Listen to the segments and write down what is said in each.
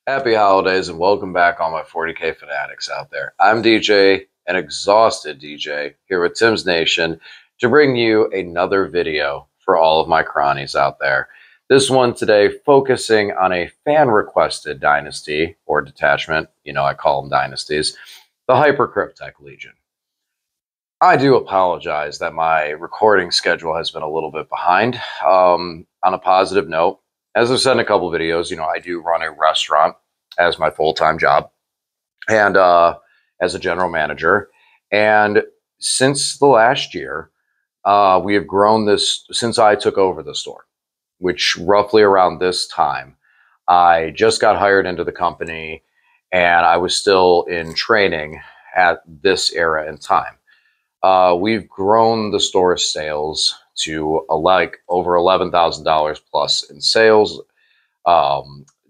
Happy holidays and welcome back, all my 40K fanatics out there. I'm DJ, an exhausted DJ, here with Tim's Nation to bring you another video for all of my cronies out there. This one today focusing on a fan-requested dynasty or detachment. You know, I call them dynasties. The Hypercrypt Legion. I do apologize that my recording schedule has been a little bit behind. On a positive note, as I've said in a couple videos, you know, I do run a restaurant as my full-time job and as a general manager. And since the last year, we have grown this since I took over the store, which roughly around this time, I just got hired into the company and I was still in training at this era in time. We've grown the store's sales to over $11,000 plus in sales.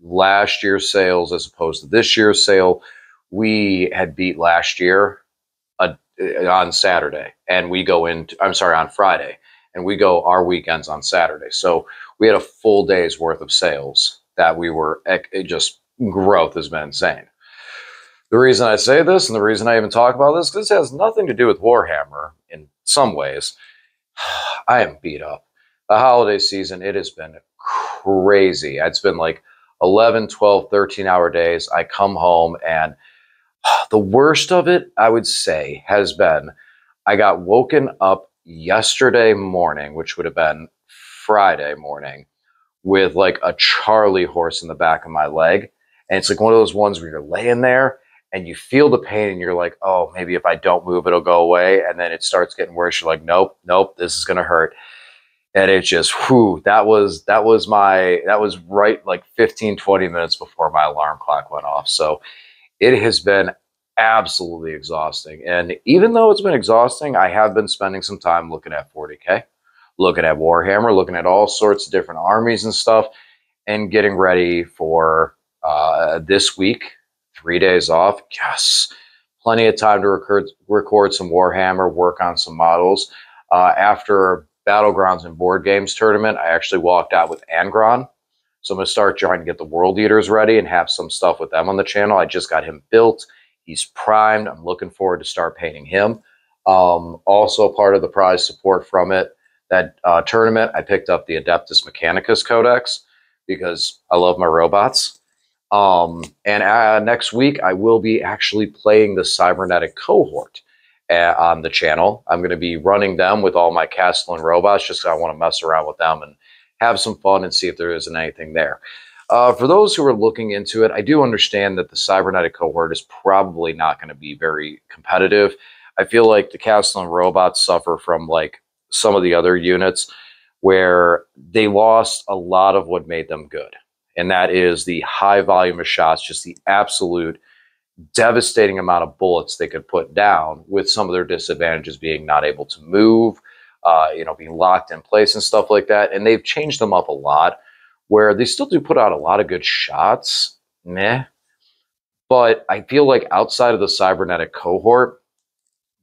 Last year's sales as opposed to this year's sale, we had beat last year on Saturday, and we go into, I'm sorry, on Friday, and we go our weekends on Saturday. So we had a full day's worth of sales that we were just growth has been insane. The reason I say this and the reason I even talk about this, because this has nothing to do with Warhammer in some ways. I am beat up. The holiday season, it has been crazy. It's been like 11, 12, 13-hour days. I come home and the worst of it, I would say, has been I got woken up yesterday morning, which would have been Friday morning, with like a Charlie horse in the back of my leg. And it's like one of those ones where you're laying there and you feel the pain and you're like, oh, maybe if I don't move, it'll go away. And then it starts getting worse. You're like, nope, nope, this is going to hurt. And it just, whew, that was right like 15, 20 minutes before my alarm clock went off. So it has been absolutely exhausting. And even though it's been exhausting, I have been spending some time looking at 40K, looking at Warhammer, looking at all sorts of different armies and stuff, and getting ready for this week, 3 days off. Yes, plenty of time to record some Warhammer, work on some models. After Battlegrounds and Board Games tournament, I actually walked out with Angron. So I'm going to start trying to get the World Eaters ready and have some stuff with them on the channel. I just got him built. He's primed. I'm looking forward to start painting him. Also part of the prize support from that tournament, I picked up the Adeptus Mechanicus Codex because I love my robots. Next week, I will be actually playing the Cybernetic cohort on the channel. I'm going to be running them with all my Castellan robots just because I want to mess around with them and have some fun and see if there isn't anything there. For those who are looking into it, I do understand that the Cybernetic cohort is probably not going to be very competitive. I feel like the Castellan robots suffer from like some of the other units where they lost a lot of what made them good. And that is the high volume of shots, just the absolute devastating amount of bullets they could put down, with some of their disadvantages being not able to move, being locked in place and stuff like that. And they've changed them up a lot where they still do put out a lot of good shots, but I feel like outside of the Cybernetic cohort,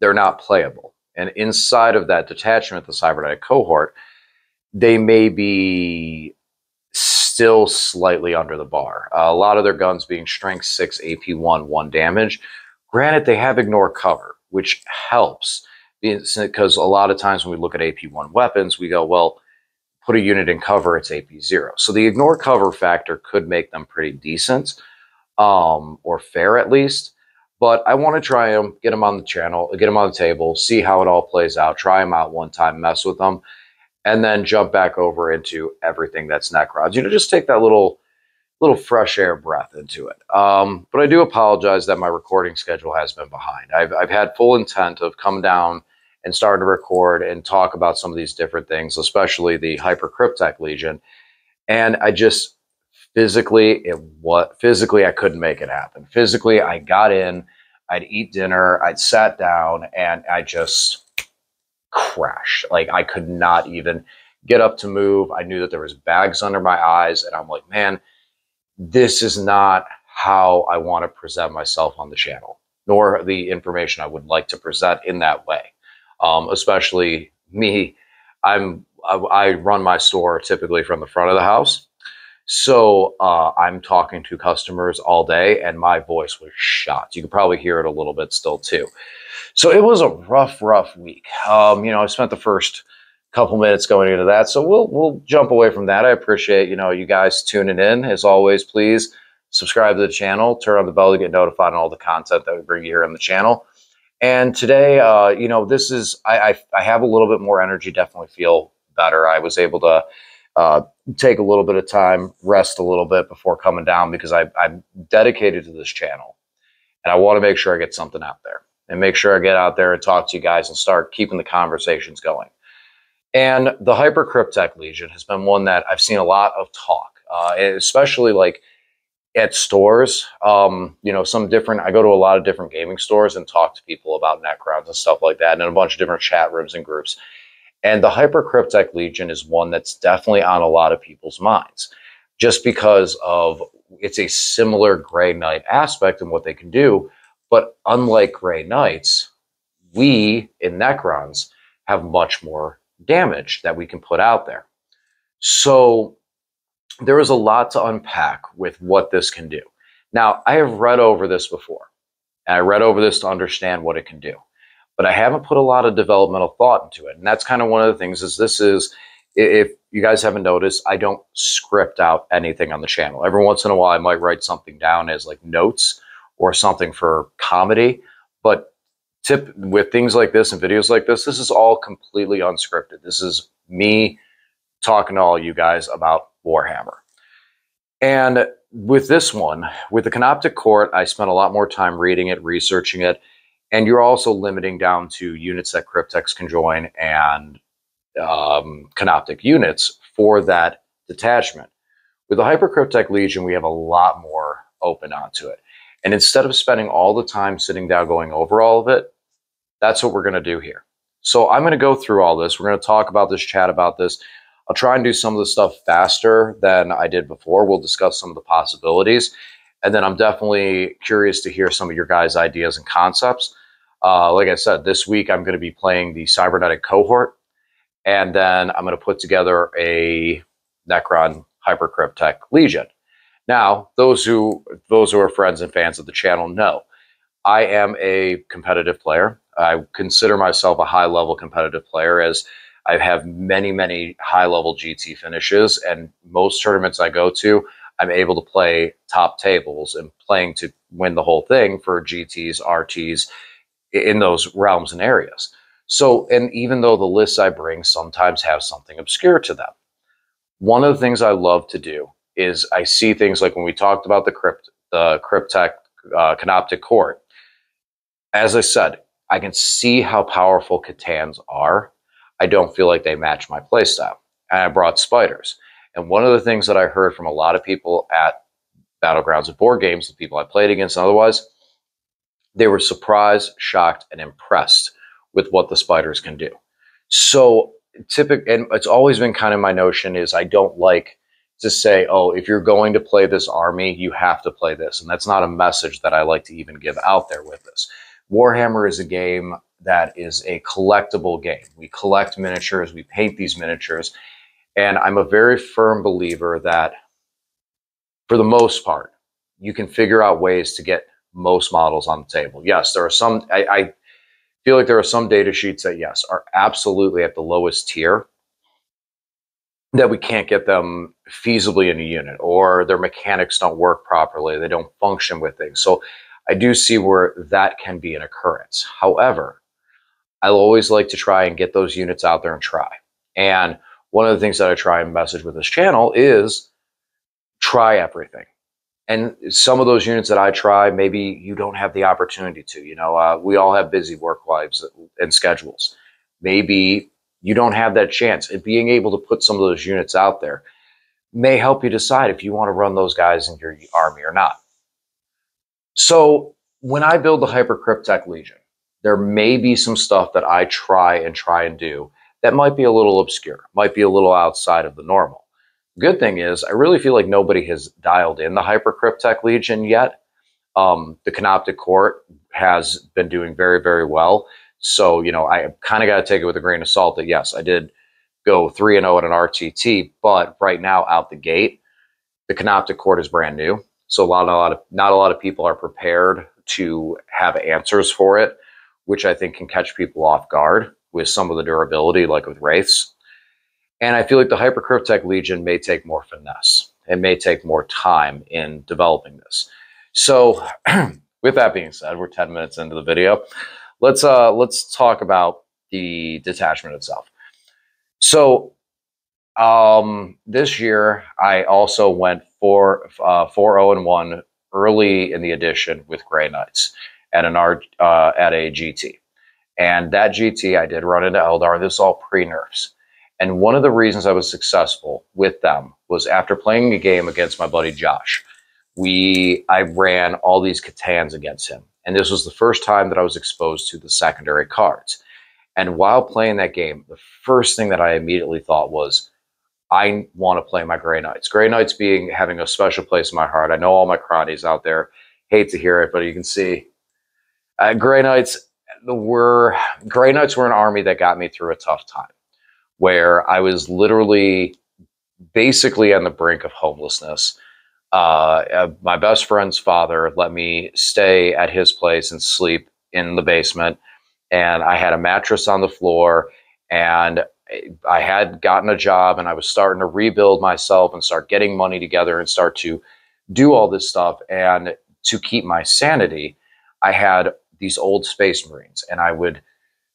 they're not playable. And inside of that detachment, the Cybernetic cohort, they may be still slightly under the bar. A lot of their guns being strength 6, AP1, 1 damage. Granted, they have ignore cover, which helps because a lot of times when we look at AP1 weapons, we go, well, put a unit in cover, it's AP0. So the ignore cover factor could make them pretty decent, or fair at least. But I want to try them, get them on the channel, get them on the table, see how it all plays out, try them out one time, mess with them, and then jump back over into everything that's Necrons. You know, just take that little fresh air breath into it. But I do apologize that my recording schedule has been behind. I've had full intent of come down and starting to record and talk about some of these different things, especially the Hypercrypt Legion. And I just physically, I couldn't make it happen. Physically, I got in, I'd eat dinner, I'd sat down, and I just crashed. Like I could not even get up to move. I knew that there was bags under my eyes, and I'm like, man, this is not how I want to present myself on the channel, nor the information I would like to present in that way. Especially me, I run my store typically from the front of the house. So I'm talking to customers all day, and my voice was shot. You can probably hear it a little bit still too. So it was a rough week. I spent the first couple minutes going into that. So we'll jump away from that. I appreciate, you guys tuning in. As always, please subscribe to the channel, turn on the bell to get notified on all the content that we bring you here on the channel. And today, this is, I have a little bit more energy, definitely feel better. I was able to take a little bit of time, rest a little bit before coming down because I'm dedicated to this channel. And I want to make sure I get something out there and make sure I get out there and talk to you guys and start keeping the conversations going. And the Hypercrypt Legion has been one that I've seen a lot of talk, especially like at stores. Some different, I go to a lot of different gaming stores and talk to people about Necrons and stuff like that, and in a bunch of different chat rooms and groups. And the Hypercrypt Legion is one that's definitely on a lot of people's minds, just because of it's a similar Grey Knight aspect in what they can do. But unlike Grey Knights, we in Necrons have much more damage that we can put out there. So there is a lot to unpack with what this can do. Now, I have read over this before, and I read over this to understand what it can do, but I haven't put a lot of developmental thought into it. And that's kind of one of the things is this is, if you guys haven't noticed, I don't script out anything on the channel. Every once in a while, I might write something down as like notes or something for comedy, but with things like this and videos like this is all completely unscripted. This is me talking to all you guys about Warhammer. And with this one, with the Canoptic Court, I spent a lot more time reading it, researching it, and you're also limiting down to units that Cryptex can join and Canoptic units for that detachment. With the Hypercrypt Legion, we have a lot more open onto it. And instead of spending all the time sitting down going over all of it, that's what we're going to do here. So I'm going to go through all this. We're going to talk about this, chat about this. I'll try and do some of the stuff faster than I did before. We'll discuss some of the possibilities. And then I'm definitely curious to hear some of your guys' ideas and concepts. Like I said, this week I'm going to be playing the Cybernetic cohort. And then I'm going to put together a Necron Hypercrypt Legion. Now, those who are friends and fans of the channel know I am a competitive player. I consider myself a high-level competitive player, as I have many high-level GT finishes, and most tournaments I go to, I'm able to play top tables and playing to win the whole thing for GTs, RTs, in those realms and areas. So, and even though the lists I bring sometimes have something obscure to them, one of the things I love to do is I see things like when we talked about the Cryptech Canoptic Court. As I said, I can see how powerful Catans are. I don't feel like they match my playstyle. And I brought spiders. And one of the things that I heard from a lot of people at Battlegrounds and board games, the people I played against and otherwise, they were surprised, shocked, and impressed with what the spiders can do. So and it's always been kind of my notion is I don't like to say, oh, if you're going to play this army, you have to play this. And that's not a message that I like to even give out there with this. Warhammer is a game that is a collectible game. We collect miniatures, we paint these miniatures, and I'm a very firm believer that for the most part, you can figure out ways to get most models on the table. Yes, there are some, I feel like there are some data sheets that, yes, are absolutely at the lowest tier, that we can't get them feasibly in a unit, or their mechanics don't work properly, they don't function with things. So I do see where that can be an occurrence. However, I'll always like to try and get those units out there and try. And one of the things that I try and message with this channel is try everything. And some of those units that I try, maybe you don't have the opportunity to. We all have busy work lives and schedules. Maybe you don't have that chance. And being able to put some of those units out there may help you decide if you want to run those guys in your army or not. So when I build the Hypercrypt Legion, there may be some stuff that I try and do that might be a little obscure, might be a little outside of the normal. Good thing is, I really feel like nobody has dialed in the Hypercrypt Legion yet. The Canoptic Court has been doing very well. So, I kind of got to take it with a grain of salt that, yes, I did go 3-0 at an RTT, but right now out the gate, The Canoptic Court is brand new, so not a lot of people are prepared to have answers for it, which I think can catch people off guard with some of the durability, like with Wraiths. And I feel like the Hypercrypt Legion may take more finesse. It may take more time in developing this. So with that being said, we're 10 minutes into the video. Let's talk about the detachment itself. So this year I also went 4-0-1 early in the edition with Grey Knights at a GT. And that GT I did run into Eldar. This is all pre-nerfs. And one of the reasons I was successful with them was after playing a game against my buddy Josh. I ran all these Catans against him. And this was the first time that I was exposed to the secondary cards. And while playing that game, the first thing that I immediately thought was, I want to play my Grey Knights. Grey Knights having a special place in my heart. I know all my cronies out there hate to hear it, but you can see Grey Knights were an army that got me through a tough time, where I was literally basically on the brink of homelessness. My best friend's father let me stay at his place and sleep in the basement. And I had a mattress on the floor, and I had gotten a job, and I was starting to rebuild myself and start getting money together and start to do all this stuff. And to keep my sanity, I had these old Space Marines, and I would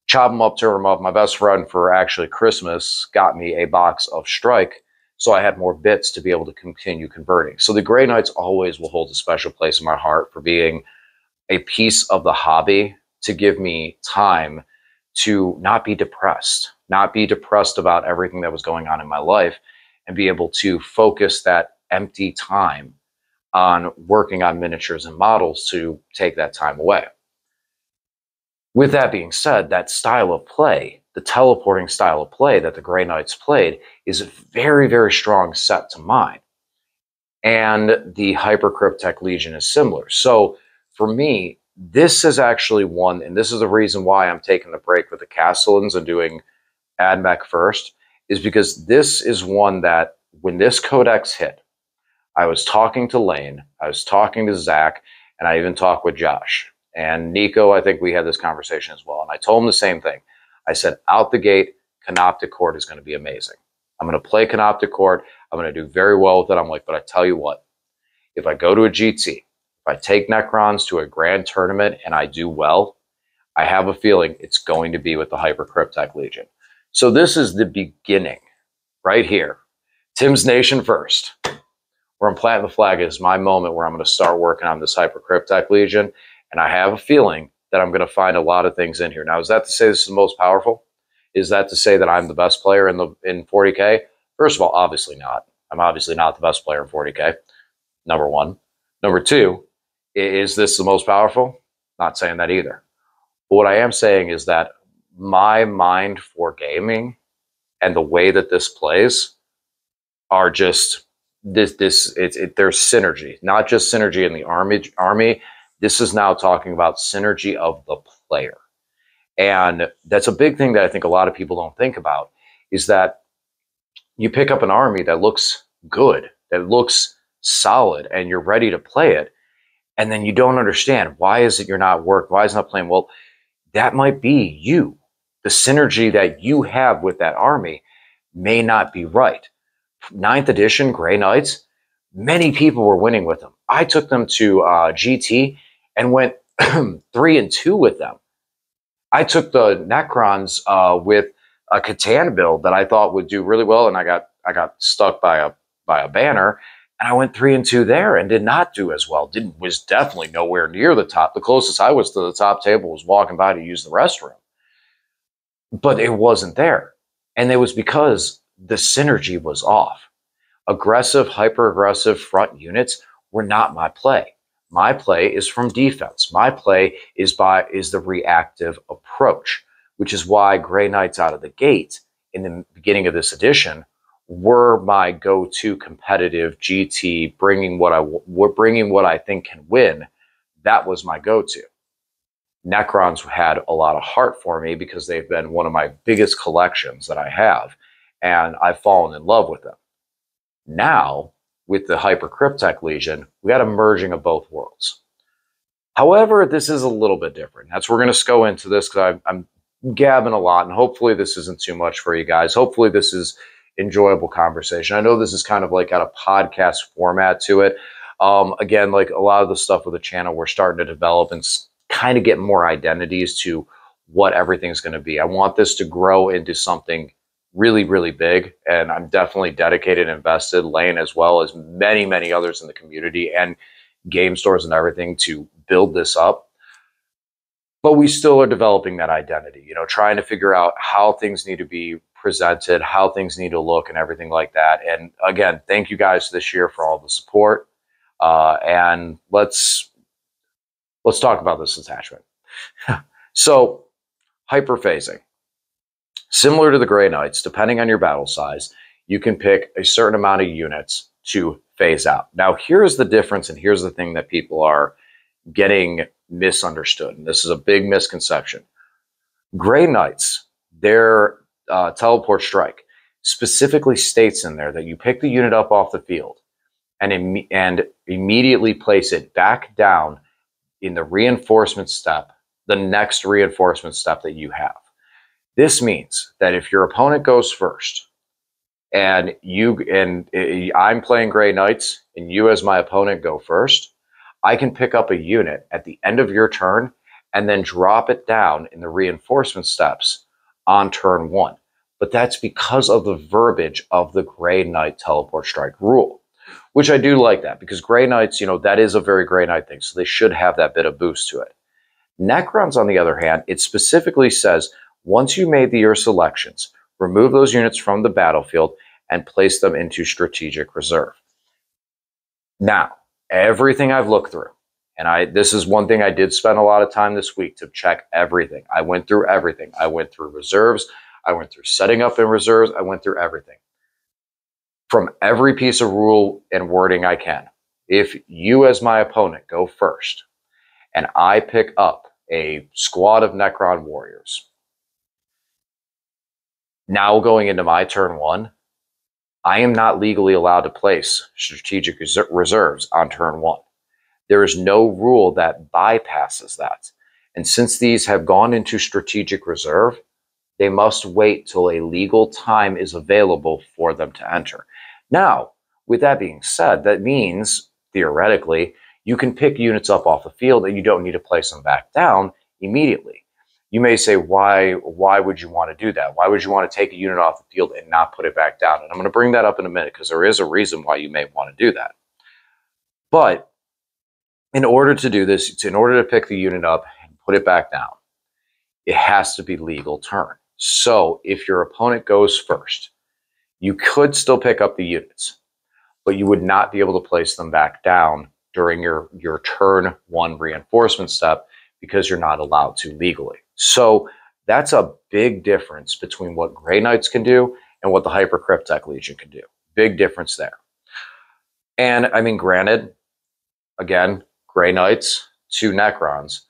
chop them up, turn them up. My best friend for actually Christmas got me a box of Strike, so I had more bits to be able to continue converting. So the Grey Knights always will hold a special place in my heart for being a piece of the hobby, to give me time to not be depressed about everything that was going on in my life, and be able to focus that empty time on working on miniatures and models to take that time away. With that being said, that style of play, the teleporting style of play that the Grey Knights played, is a very, very strong set to mine. And the Hypercrypt Legion is similar. So for me, this is actually one, and this is the reason why I'm taking the break with the Castellans and doing AdMech first, is because this is one that when this codex hit, I was talking to Lane, I was talking to Zach, and I even talked with Josh. And Nico, I think we had this conversation as well. And I told him the same thing. I said, out the gate, Canoptic Court is going to be amazing. I'm going to play Canoptic Court. I'm going to do very well with it. I'm like, but I tell you what, if I go to a GT, if I take Necrons to a grand tournament and I do well, I have a feeling it's going to be with the Hypercrypt Legion. So this is the beginning right here. Tim's Nation first. Where I'm planting the flag is my moment where I'm going to start working on this Hypercrypt Legion. And I have a feeling that I'm going to find a lot of things in here. Now, is that to say this is the most powerful? Is that to say that I'm the best player in 40K? First of all, obviously not. I'm obviously not the best player in 40K. Number one. Number two, is this the most powerful? Not saying that either. But what I am saying is that my mind for gaming and the way that this plays are just there's synergy, not just synergy in the army. This is now talking about synergy of the player. And that's a big thing that I think a lot of people don't think about, is that you pick up an army that looks good, that looks solid, and you're ready to play it. And then you don't understand, why is it you're not working? Why is it not playing? Well, that might be you. The synergy that you have with that army may not be right. 9th edition Grey Knights, many people were winning with them. I took them to GT and went 3-2 with them. I took the Necrons with a Catan build that I thought would do really well, and I got stuck by a banner, and I went 3-2 there and did not do as well. Was definitely nowhere near the top. The closest I was to the top table was walking by to use the restroom, but it wasn't there, and it was because the synergy was off. Aggressive, hyper-aggressive front units were not my play. My play is from defense. My play is the reactive approach, which is why Grey Knights out of the gate in the beginning of this edition were my go-to competitive GT, bringing what I think can win. That was my go-to. Necrons had a lot of heart for me because they've been one of my biggest collections that I have, and I've fallen in love with them. Now, with the Hypercrypt Legion, we got a merging of both worlds. However, this is a little bit different. That's we're going to go into this because I'm gabbing a lot, and hopefully this isn't too much for you guys. Hopefully this is enjoyable conversation. I know this is kind of like got a podcast format to it. Again, like a lot of the stuff with the channel, we're starting to develop and kind of get more identities to what everything's going to be. I want this to grow into something really, really big, and I'm definitely dedicated and invested, Lane as well as many, many others in the community and game stores and everything to build this up. But we still are developing that identity, you know, trying to figure out how things need to be presented, how things need to look and everything like that. And again, thank you guys this year for all the support. And let's talk about this detachment. So hyperphasing. Similar to the Grey Knights, depending on your battle size, you can pick a certain amount of units to phase out. Now, here's the difference, and here's the thing that people are getting misunderstood. And this is a big misconception. Grey Knights, their teleport strike specifically states in there that you pick the unit up off the field and immediately place it back down in the reinforcement step, the next reinforcement step that you have. This means that if your opponent goes first and I'm playing Grey Knights and you as my opponent go first, I can pick up a unit at the end of your turn and then drop it down in the reinforcement steps on turn 1. But that's because of the verbiage of the Grey Knight teleport strike rule, which I do like that because Grey Knights, you know, that is a very Grey Knight thing. So they should have that bit of boost to it. Necrons, on the other hand, it specifically says, once you made your selections, remove those units from the battlefield and place them into strategic reserve. Now, everything I've looked through, and this is one thing I did spend a lot of time this week to check everything. I went through everything. I went through reserves. I went through setting up in reserves. I went through everything. From every piece of rule and wording I can. If you as my opponent go first and I pick up a squad of Necron warriors, now going into my turn 1, I am not legally allowed to place strategic reserves on turn 1. There is no rule that bypasses that. And since these have gone into strategic reserve, they must wait till a legal time is available for them to enter. Now, with that being said, that means, theoretically, you can pick units up off the field and you don't need to place them back down immediately. You may say, why would you want to do that? Why would you want to take a unit off the field and not put it back down? And I'm going to bring that up in a minute because there is a reason why you may want to do that. But in order to do this, in order to pick the unit up and put it back down, it has to be legal turn. So if your opponent goes first, you could still pick up the units, but you would not be able to place them back down during your turn 1 reinforcement step because you're not allowed to legally. So that's a big difference between what Grey Knights can do and what the Hypercrypt Legion can do. Big difference there. And I mean, granted, again, Grey Knights to Necrons,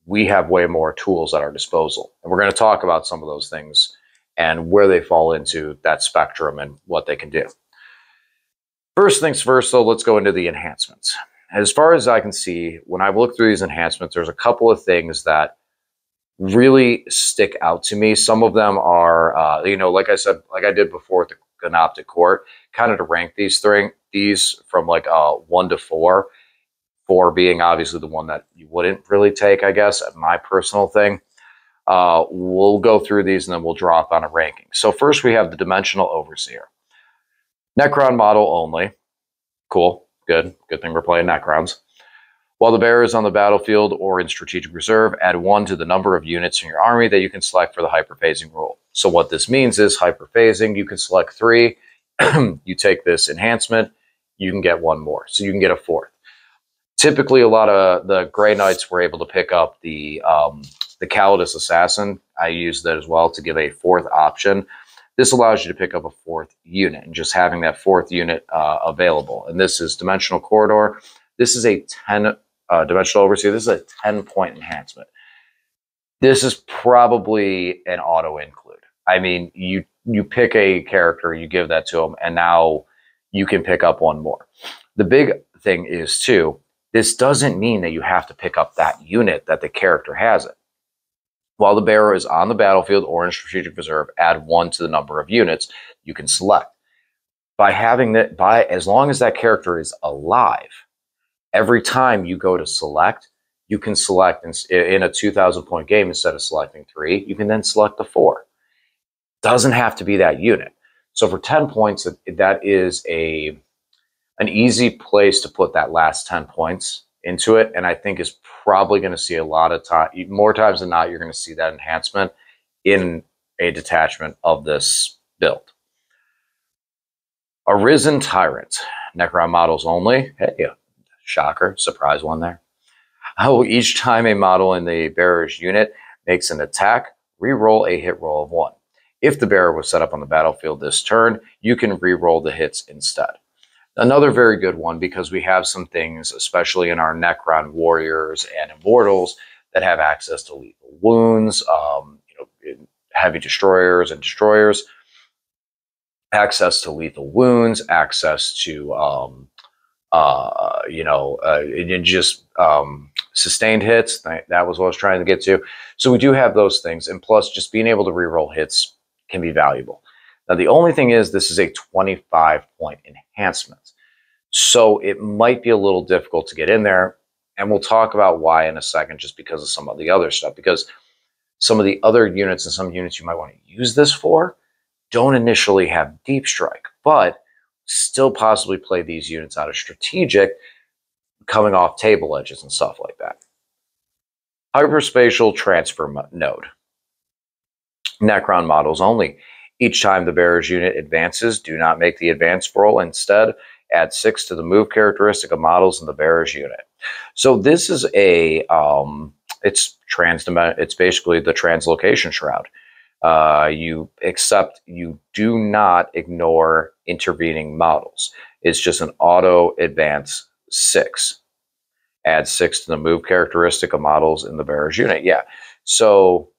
we have way more tools at our disposal. And we're going to talk about some of those things and where they fall into that spectrum and what they can do. First things first, though, let's go into the enhancements. As far as I can see, when I look through these enhancements, there's a couple of things that really stick out to me. Some of them are, you know, like I said, like I did before with the Ganoptic Court, kind of to rank these from like 1 to 4, 4 being obviously the one that you wouldn't really take, I guess, my personal thing. We'll go through these and then we'll drop on a ranking. So first we have the Dimensional Overseer. Necron model only. Cool. Good thing we're playing Necrons. While the bearer is on the battlefield or in strategic reserve, add 1 to the number of units in your army that you can select for the hyperphasing rule. So what this means is hyperphasing, you can select 3. You take this enhancement, you can get 1 more. So you can get a 4th. Typically, a lot of the Grey Knights were able to pick up the Calidus Assassin. I used that as well to give a 4th option. This allows you to pick up a 4th unit and just having that 4th unit available. And this is Dimensional Corridor. This is a 10 Dimensional Overseer. This is a 10-point enhancement. This is probably an auto include. I mean, you pick a character, you give that to them, and now you can pick up one more. The big thing is, too, this doesn't mean that you have to pick up that unit that the character has it. While the bearer is on the battlefield or in strategic reserve, add 1 to the number of units you can select. By having that, as long as that character is alive, every time you go to select, you can select in a 2,000 point game, instead of selecting 3, you can then select the 4. Doesn't have to be that unit. So for 10 points, that is an easy place to put that last 10 points into it. And I think is probably going to see a lot of time, more times than not, you're going to see that enhancement in a detachment of this build. Arisen Tyrant, Necron models only. Hey, shocker, surprise one there. Oh, each time a model in the bearer's unit makes an attack, re-roll a hit roll of 1. If the bearer was set up on the battlefield this turn, you can re-roll the hits instead. Another very good one, because we have some things, especially in our Necron warriors and immortals, that have access to lethal wounds, heavy destroyers and destroyers, access to lethal wounds, access to sustained hits. That was what I was trying to get to. So we do have those things, and plus just being able to reroll hits can be valuable. Now the only thing is, this is a 25 point enhancement, so it might be a little difficult to get in there, and we'll talk about why in a second, just because of some of the other stuff, because some of the other units and some units you might want to use this for don't initially have deep strike, but still possibly play these units out of strategic, coming off table edges and stuff like that. Hyperspatial Transfer Node. Necron models only. Each time the bearer's unit advances, do not make the advance roll. Instead, add 6 to the move characteristic of models in the bearer's unit. So this is a, it's basically the translocation shroud. You do not ignore intervening models. It's just an auto advance 6. Add 6 to the move characteristic of models in the bearer's unit. Yeah. So,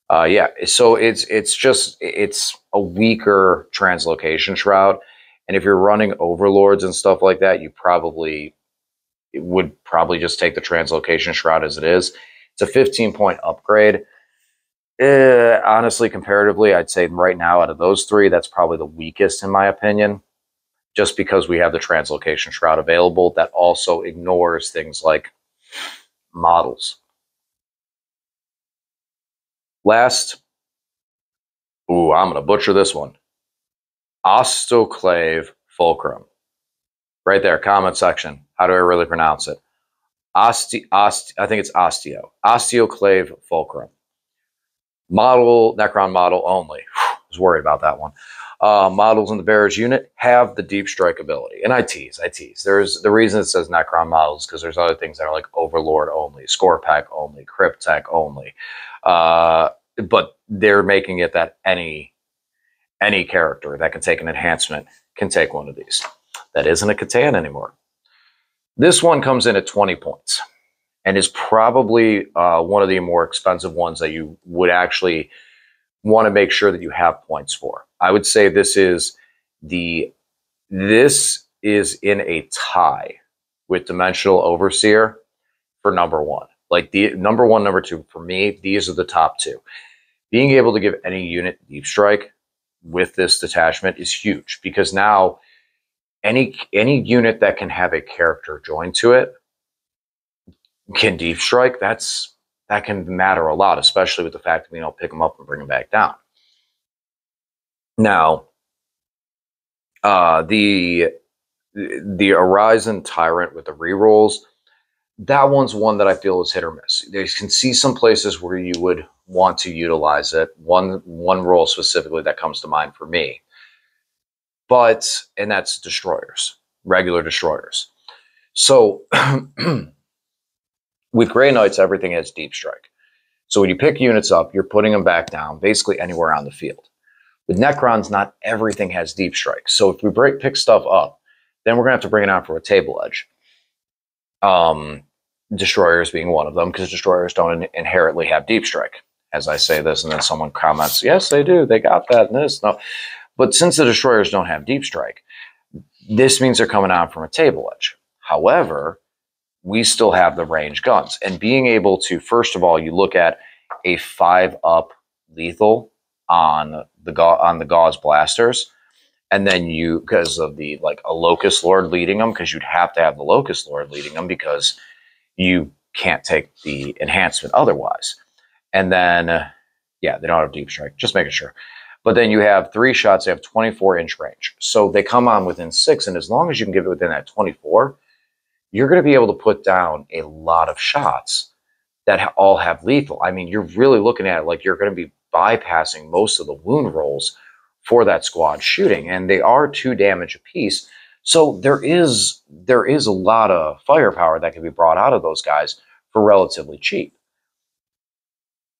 so it's a weaker translocation shroud. And if you're running overlords and stuff like that, you would probably just take the translocation shroud as it is. It's a 15 point upgrade. Honestly, comparatively, I'd say right now out of those 3, that's probably the weakest in my opinion, just because we have the translocation shroud available that also ignores things like models. Last, I'm going to butcher this one. Ostoclave Fulcrum. Right there, comment section. How do I really pronounce it? I think it's Osteoclave Fulcrum. Necron model only. I was worried about that one. Models in the bearer's unit have the deep strike ability. And I tease. There's the reason it says Necron models, because there's other things that are like Overlord only, Score Pack only, Crypt Tech only. But they're making it that any character that can take an enhancement can take one of these. That isn't a Catan anymore. This one comes in at 20 points and is probably one of the more expensive ones that you would actually want to make sure that you have points for. I would say this is in a tie with Dimensional Overseer for number 1. Like the number 1, number 2 for me, these are the top 2. Being able to give any unit deep strike with this detachment is huge, because now any unit that can have a character joined to it can deep strike. That can matter a lot, especially with the fact that pick them up and bring them back down. Now, the Arisen Tyrant with the rerolls, that one's one that I feel is hit or miss. You can see some places where you would want to utilize it. One role specifically that comes to mind for me. And that's destroyers, regular destroyers. So with Grey Knights, everything has deep strike. So when you pick units up, you're putting them back down basically anywhere on the field. With Necrons, not everything has deep strike. So if we pick stuff up, then we're going to have to bring it out for a table edge. Destroyers being one of them, because destroyers don't inherently have deep strike. As I say this, and then someone comments, yes, they do. They got that and this. No. But since the destroyers don't have deep strike, This means they're coming out from a table edge. However, we still have the range guns. And being able to, first of all, you look at a 5-up lethal on the gauze blasters, and then you, because of the, like, a Locust Lord leading them, because you'd have to have the Locust Lord leading them because you can't take the enhancement otherwise. And then, yeah, they don't have deep strike, just making sure. But then you have 3 shots, they have 24-inch range. So they come on within 6, and as long as you can get it within that 24, you're going to be able to put down a lot of shots that all have lethal. I mean, you're really looking at it like you're going to be bypassing most of the wound rolls for that squad shooting, and they are 2 damage apiece. So there is a lot of firepower that can be brought out of those guys for relatively cheap.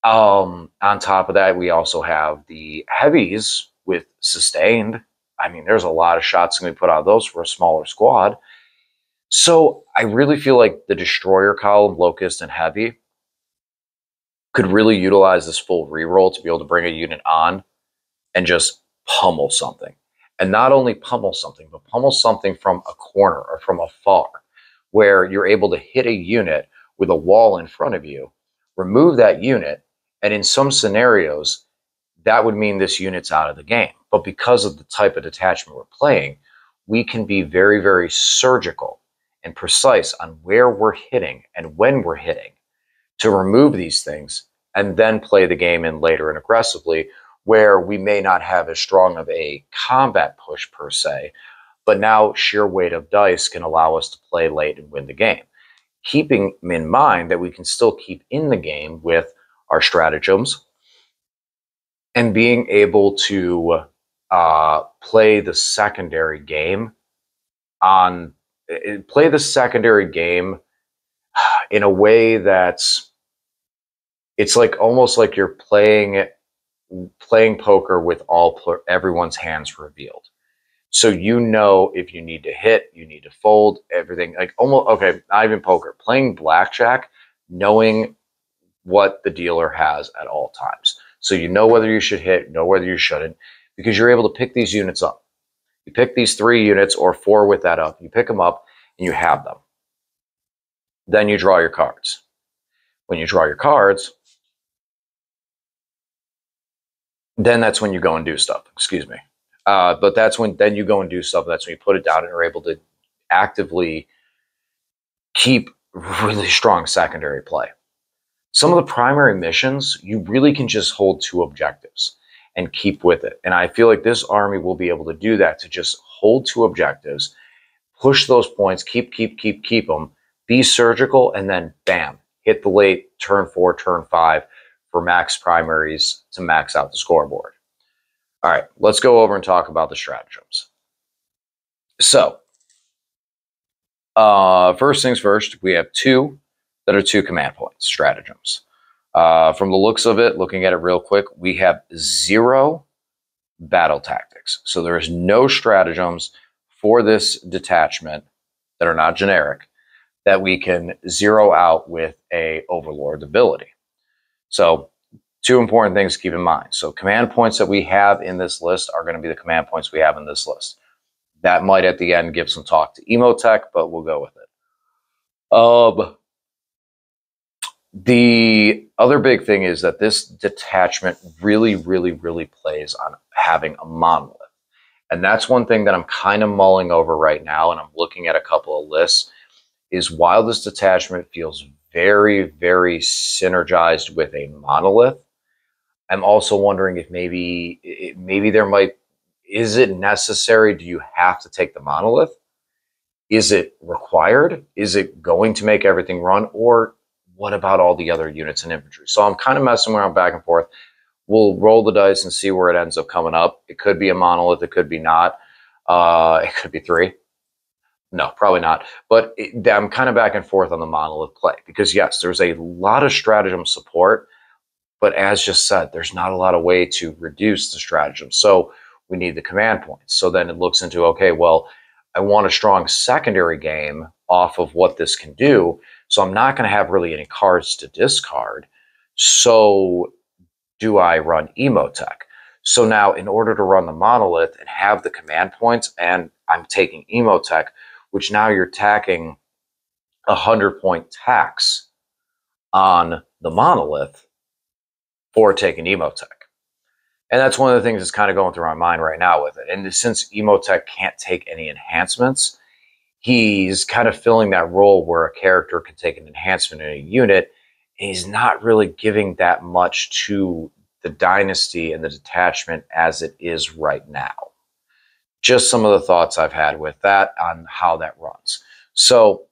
On top of that, we also have the heavies with sustained. I mean, there's a lot of shots going to be put out of those for a smaller squad. So I really feel like the Destroyer column, Locust, and Heavy could really utilize this full reroll to be able to bring a unit on and just pummel something. And not only pummel something, but pummel something from a corner or from afar, where you're able to hit a unit with a wall in front of you, remove that unit, and in some scenarios, that would mean this unit's out of the game. But because of the type of detachment we're playing, we can be very, very surgical and precise on where we're hitting and when we're hitting to remove these things and then play the game in later and aggressively, where we may not have as strong of a combat push per se, but now sheer weight of dice can allow us to play late and win the game. Keeping in mind that we can still keep in the game with our stratagems and being able to play the secondary game in a way that's, it's like almost like you're playing poker with everyone's hands revealed. So you know if you need to hit, you need to fold, everything, like almost, okay, not even poker, playing blackjack, knowing what the dealer has at all times. So you know whether you should hit, know whether you shouldn't, because you're able to pick these units up. You pick these 3 units or 4 with that up, you pick them up and you have them. Then you draw your cards. When you draw your cards, then that's when you go and do stuff, excuse me. But that's when, then you go and do stuff. That's when you put it down and are able to actively keep really strong secondary play. Some of the primary missions, you really can just hold 2 objectives and keep with it. And I feel like this army will be able to do that, to just hold 2 objectives, push those points, keep them, be surgical, and then bam, hit the late turn 4, turn 5 for max primaries to max out the scoreboard. All right, let's go over and talk about the stratagems. So, first things first, we have 2 that are 2 command points, stratagems. From the looks of it, looking at it real quick, we have 0 battle tactics. So there is no stratagems for this detachment that are not generic that we can zero out with a Overlord ability. So 2 important things to keep in mind. So command points that we have in this list are going to be the command points we have in this list. That might at the end give some talk to Emotech, but we'll go with it. The other big thing is that this detachment really plays on having a monolith. And that's one thing that I'm kind of mulling over right now, and I'm looking at a couple of lists, is while this detachment feels very synergized with a monolith, I'm also wondering if maybe there might, is it necessary? Do you have to take the monolith? Is it required? Is it going to make everything run? Or what about all the other units in infantry? So I'm kind of messing around back and forth. We'll roll the dice and see where it ends up coming up. It could be a monolith. It could be not. It could be 3. No, probably not. But I'm kind of back and forth on the monolith play because, yes, there's a lot of stratagem support. But as just said, there's not a lot of way to reduce the stratagem. So we need the command points. So then it looks into, okay, well, I want a strong secondary game off of what this can do. So I'm not going to have really any cards to discard. So do I run Emotech? So now, in order to run the monolith and have the command points, and I'm taking Emotech, which now you're tacking 100-point tax on the monolith for taking Emotech. And that's one of the things that's kind of going through my mind right now with it. And since Emotech can't take any enhancements, he's kind of filling that role where a character can take an enhancement in a unit, and he's not really giving that much to the Dynasty and the Detachment as it is right now. Just some of the thoughts I've had with that on how that runs. So,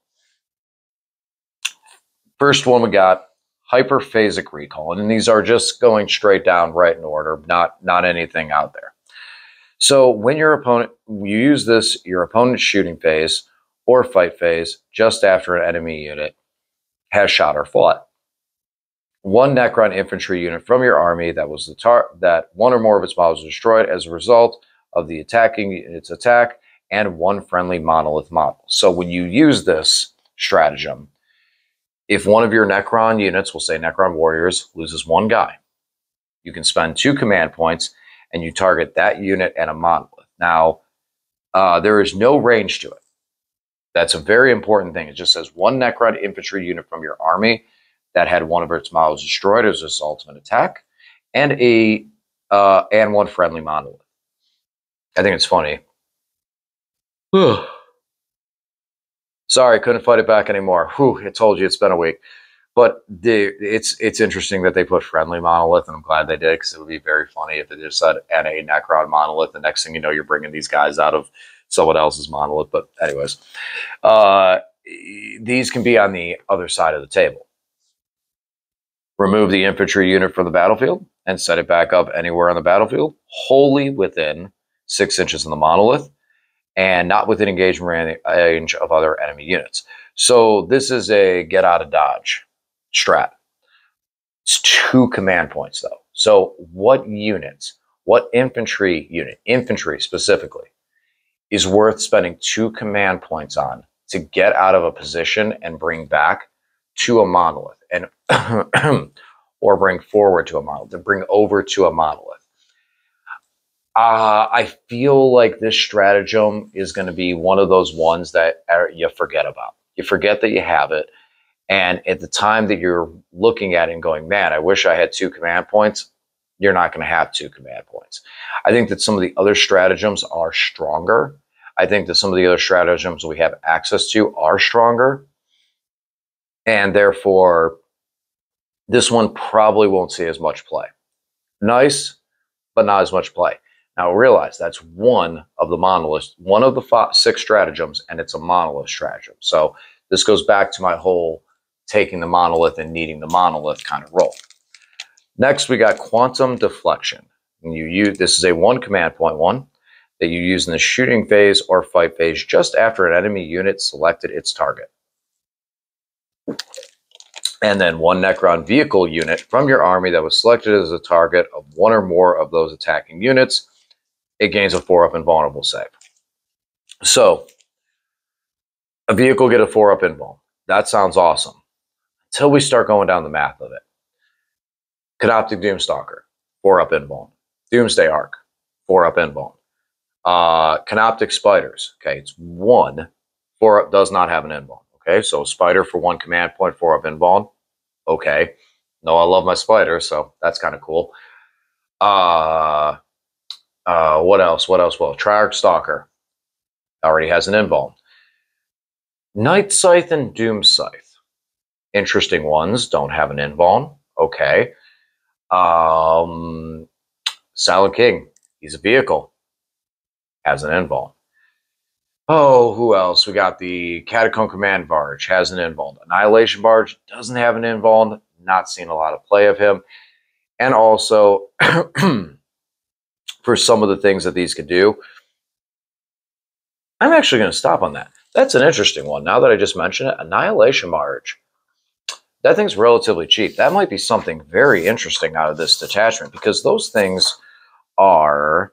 first one we got Hyperphasic Recall, and these are just going straight down right in order, not anything out there. So when your opponent, you use this, your opponent's shooting phase or fight phase just after an enemy unit has shot or fought. One Necron infantry unit from your army that was that one or more of its models was destroyed as a result of the attacking unit's attack, and one friendly monolith model. So when you use this stratagem, if one of your Necron units, we'll say Necron warriors, loses one guy, you can spend 2 command points and you target that unit and a monolith. Now, there is no range to it. That's a very important thing. It just says one Necron infantry unit from your army that had one of its models destroyed as a result of an attack, and one friendly monolith. I think it's funny. Sorry, couldn't fight it back anymore. Whew, I told you it's been a week. But it's interesting that they put friendly monolith, and I'm glad they did, because it would be very funny if they just said NA Necron monolith. The next thing you know, you're bringing these guys out of someone else's monolith. But anyways, these can be on the other side of the table. Remove the infantry unit from the battlefield and set it back up anywhere on the battlefield, wholly within 6 inches of the monolith, and not within engagement range of other enemy units. So this is a get out of dodge strat. It's 2 command points though. So what units, what infantry unit, infantry specifically, is worth spending 2 command points on to get out of a position and bring back to a monolith, and or bring forward to a monolith, and bring over to a monolith? I feel like this stratagem is going to be one of those ones that you forget about. You forget that you have it. And at the time that you're looking at it and going, man, I wish I had 2 command points, you're not going to have 2 command points. I think that some of the other stratagems are stronger. I think that some of the other stratagems we have access to are stronger. And therefore, this one probably won't see as much play. Nice, but not as much play. Now realize that's one of the monoliths, one of the 6 stratagems, and it's a monolith stratagem. So this goes back to my whole taking the monolith and needing the monolith kind of role. Next, we got Quantum Deflection. And this is a 1 command point one that you use in the shooting phase or fight phase just after an enemy unit selected its target. And then 1 Necron vehicle unit from your army that was selected as a target of one or more of those attacking units. It gains a 4-up invulnerable save. So, a vehicle get a 4-up invuln. That sounds awesome. Until we start going down the math of it. Canoptic Doomstalker, 4-up invuln. Doomsday Arc, 4-up invuln. Canoptic Spiders, okay, it's 1. 4-up does not have an invuln. Okay, so Spider for 1 command point, 4-up invuln. Okay. No, I love my spider, so that's kind of cool. What else? Well, Triarch Stalker already has an invuln. Night Scythe and Doom Scythe. Interesting ones, don't have an invuln. Okay. Silent King, he's a vehicle. Has an invuln. Oh, who else? We got the Catacomb Command Barge, has an invuln. Annihilation Barge doesn't have an invuln. Not seeing a lot of play of him. And also, for some of the things that these could do, I'm actually going to stop on that. That's an interesting one. Now that I just mentioned it, Annihilation Barge. That thing's relatively cheap. That might be something very interesting out of this detachment, because those things are,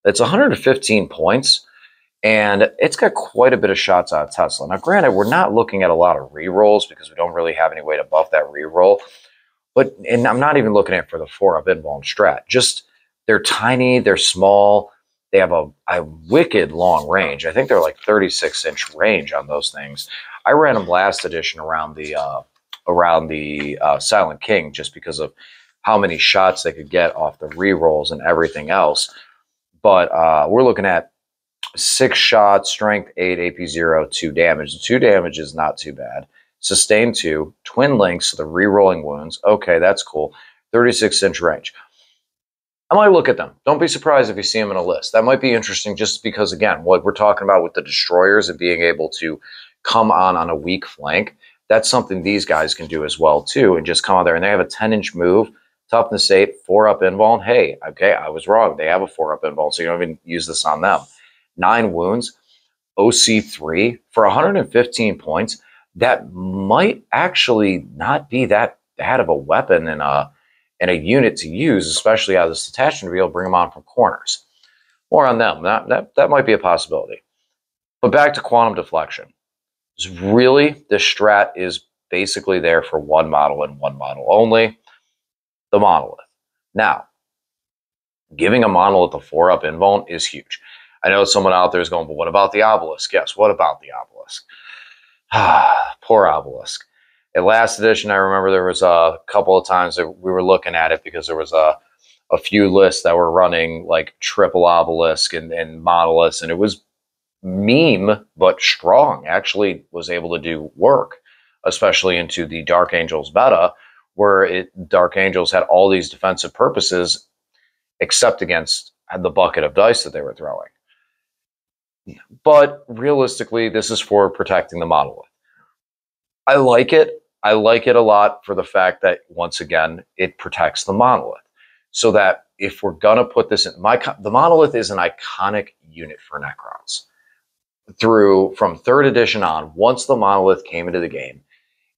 it's 115 points. And it's got quite a bit of shots out of Tesla. Now, granted, we're not looking at a lot of rerolls because we don't really have any way to buff that reroll. And I'm not even looking at it for the 4-up invuln strat. Just They're tiny, they're small, they have a wicked long range. I think they're like 36-inch range on those things. I ran them last edition around the Silent King just because of how many shots they could get off the rerolls and everything else. But we're looking at 6 shots, strength 8, AP 0, 2 damage. The 2 damage is not too bad. Sustain 2, twin links, so the rerolling wounds. Okay, that's cool. 36-inch range. I might look at them. Don't be surprised if you see them in a list. That might be interesting just because, again, what we're talking about with the destroyers and being able to come on a weak flank, that's something these guys can do as well, too, and just come out there. And they have a 10-inch move, toughness 8, 4-up invuln. Hey, okay, I was wrong. They have a 4-up invuln, so you don't even use this on them. 9 wounds, OC3 for 115 points. That might actually not be that bad of a weapon in a unit to use, especially out of this detachment to be able to bring them on from corners. More on them. That might be a possibility. But back to quantum deflection. Really, this strat is basically there for one model and one model only, the monolith. Now, giving a monolith a 4-up invuln is huge. I know someone out there is going, but what about the obelisk? Yes, what about the obelisk? Poor obelisk. At last edition, I remember there was a couple of times that we were looking at it because there was a few lists that were running like triple obelisk and monoliths, and it was meme but strong. Actually was able to do work, especially into the Dark Angels beta, where Dark Angels had all these defensive purposes except against the bucket of dice that they were throwing. But realistically, this is for protecting the monolith. I like it. I like it a lot for the fact that, once again, it protects the monolith. So that if we're going to put this in, the monolith is an iconic unit for Necrons. From 3rd edition on, once the monolith came into the game,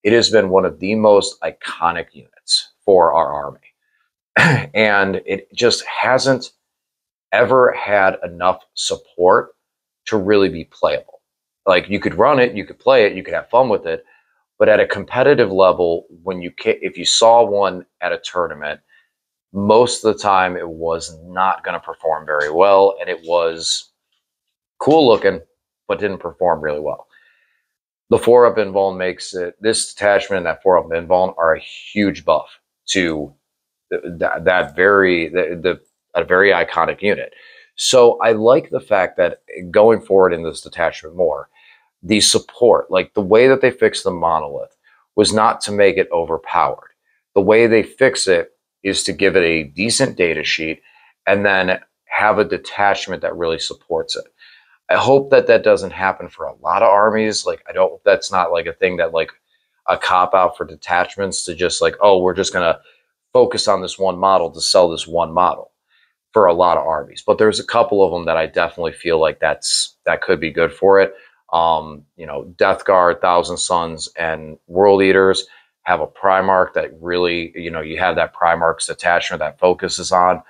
it has been one of the most iconic units for our army. And it just hasn't ever had enough support to really be playable. Like, you could run it, you could play it, you could have fun with it, but at a competitive level, if you saw one at a tournament, most of the time it was not going to perform very well, and it was cool looking, but didn't perform really well. The 4-up invuln makes it, this detachment and that 4-up invuln are a huge buff to a very iconic unit. So I like the fact that going forward in this detachment more, the support, like the way that they fixed the monolith, was not to make it overpowered. The way they fix it is to give it a decent data sheet and then have a detachment that really supports it. I hope that doesn't happen for a lot of armies. Like, that's not like a thing that like a cop out for detachments to just like, oh, we're just going to focus on this one model to sell this one model for a lot of armies. But there's a couple of them that I definitely feel like that could be good for it. Death Guard, Thousand Suns, and World Eaters have a Primarch that really, you have that Primarch's detachment that focuses on.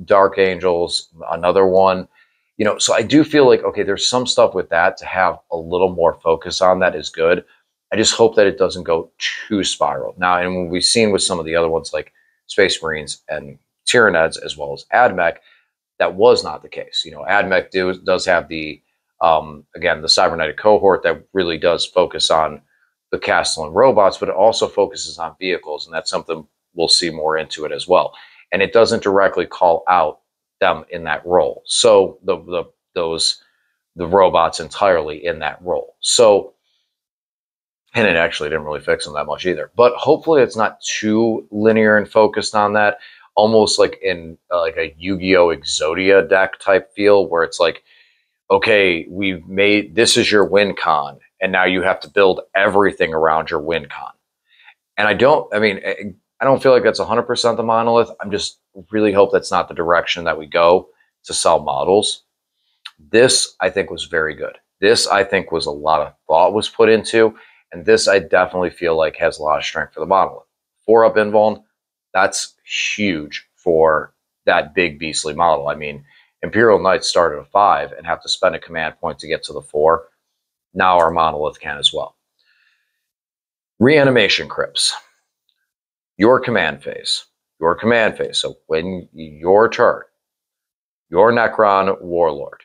Dark Angels, another one. So I do feel like, okay, there's some stuff with that to have a little more focus on that is good. I just hope that it doesn't go too spiral. Now, and when we've seen with some of the other ones like Space Marines and Tyranids as well as AdMech, that was not the case. AdMech does have the, again, the cybernetic cohort that really does focus on the Castellan robots, but it also focuses on vehicles, and that's something we'll see more into it as well. And it doesn't directly call out them in that role. So the robots entirely in that role. So, and it actually didn't really fix them that much either. But hopefully it's not too linear and focused on that. Almost like in like a Yu-Gi-Oh! Exodia deck type feel, where it's like, okay, this is your win con, and now you have to build everything around your win con. And I don't feel like that's 100% the monolith. I'm just really hope that's not the direction that we go to sell models. This, I think, was very good. This, I think, was a lot of thought was put into, and this, I definitely feel like has a lot of strength for the monolith. 4-up invuln, that's huge for that big beastly model. I mean, Imperial Knights start at a 5 and have to spend a command point to get to the 4. Now our monolith can as well. Reanimation crypts. Your command phase. your command phase. So when your turn, your Necron Warlord,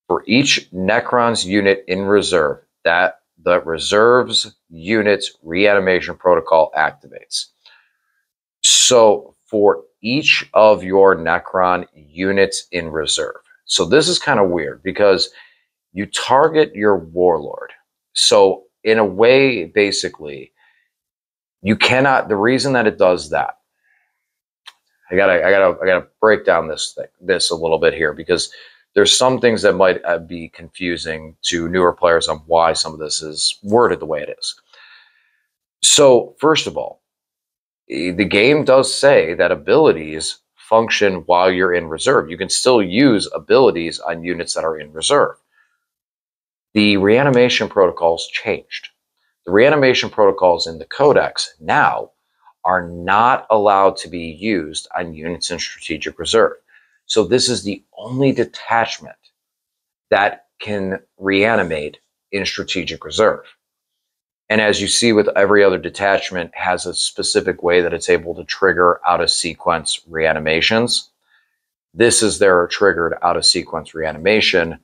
for each Necron's unit in reserve, that the reserve's unit's reanimation protocol activates. So for each of your Necron units in reserve. So this is kind of weird because you target your Warlord. So in a way, basically, you cannot, the reason that it does that, I gotta break down this a little bit here, because there's some things that might be confusing to newer players on why some of this is worded the way it is. So first of all, the game does say that abilities function while you're in reserve. You can still use abilities on units that are in reserve. The reanimation protocols changed. The reanimation protocols in the Codex now are not allowed to be used on units in strategic reserve. So this is the only detachment that can reanimate in strategic reserve. And as you see with every other detachment, has a specific way that it's able to trigger out of sequence reanimations. This is their triggered out of sequence reanimation,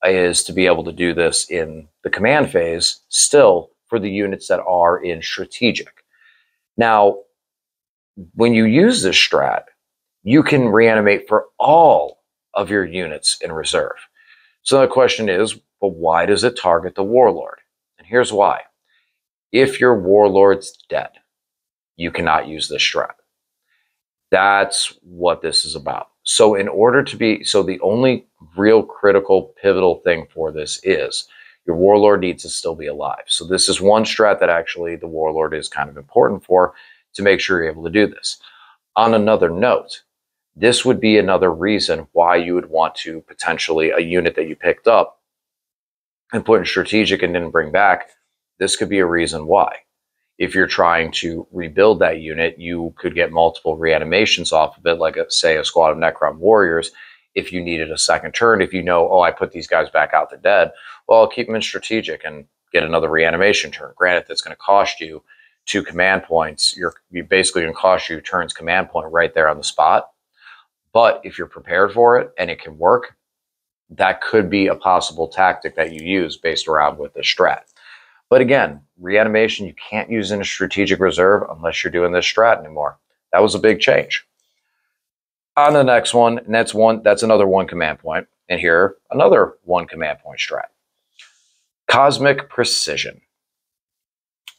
is to be able to do this in the command phase still for the units that are in strategic. Now, when you use this strat, you can reanimate for all of your units in reserve. So the question is, well, why does it target the Warlord? And here's why. If your Warlord's dead, you cannot use this strat. That's what this is about. So in order to be, so the only real critical pivotal thing for this is your Warlord needs to still be alive. So this is one strat that actually the Warlord is kind of important for, to make sure you're able to do this. On another note, this would be another reason why you would want to potentially, a unit that you picked up and put in strategic and didn't bring back, this could be a reason why. If you're trying to rebuild that unit, you could get multiple reanimations off of it, like say a squad of Necron warriors. If you needed a second turn, if you know, oh, I put these guys back out, they're dead, well, I'll keep them in strategic and get another reanimation turn. Granted, that's going to cost you 2 command points. You're basically going to cost you turns command point right there on the spot. But if you're prepared for it and it can work, that could be a possible tactic that you use based around with the strat. But again, reanimation, you can't use in a strategic reserve unless you're doing this strat anymore. That was a big change. On the next one, and that's another 1 command point. And here, another 1 command point strat. Cosmic Precision.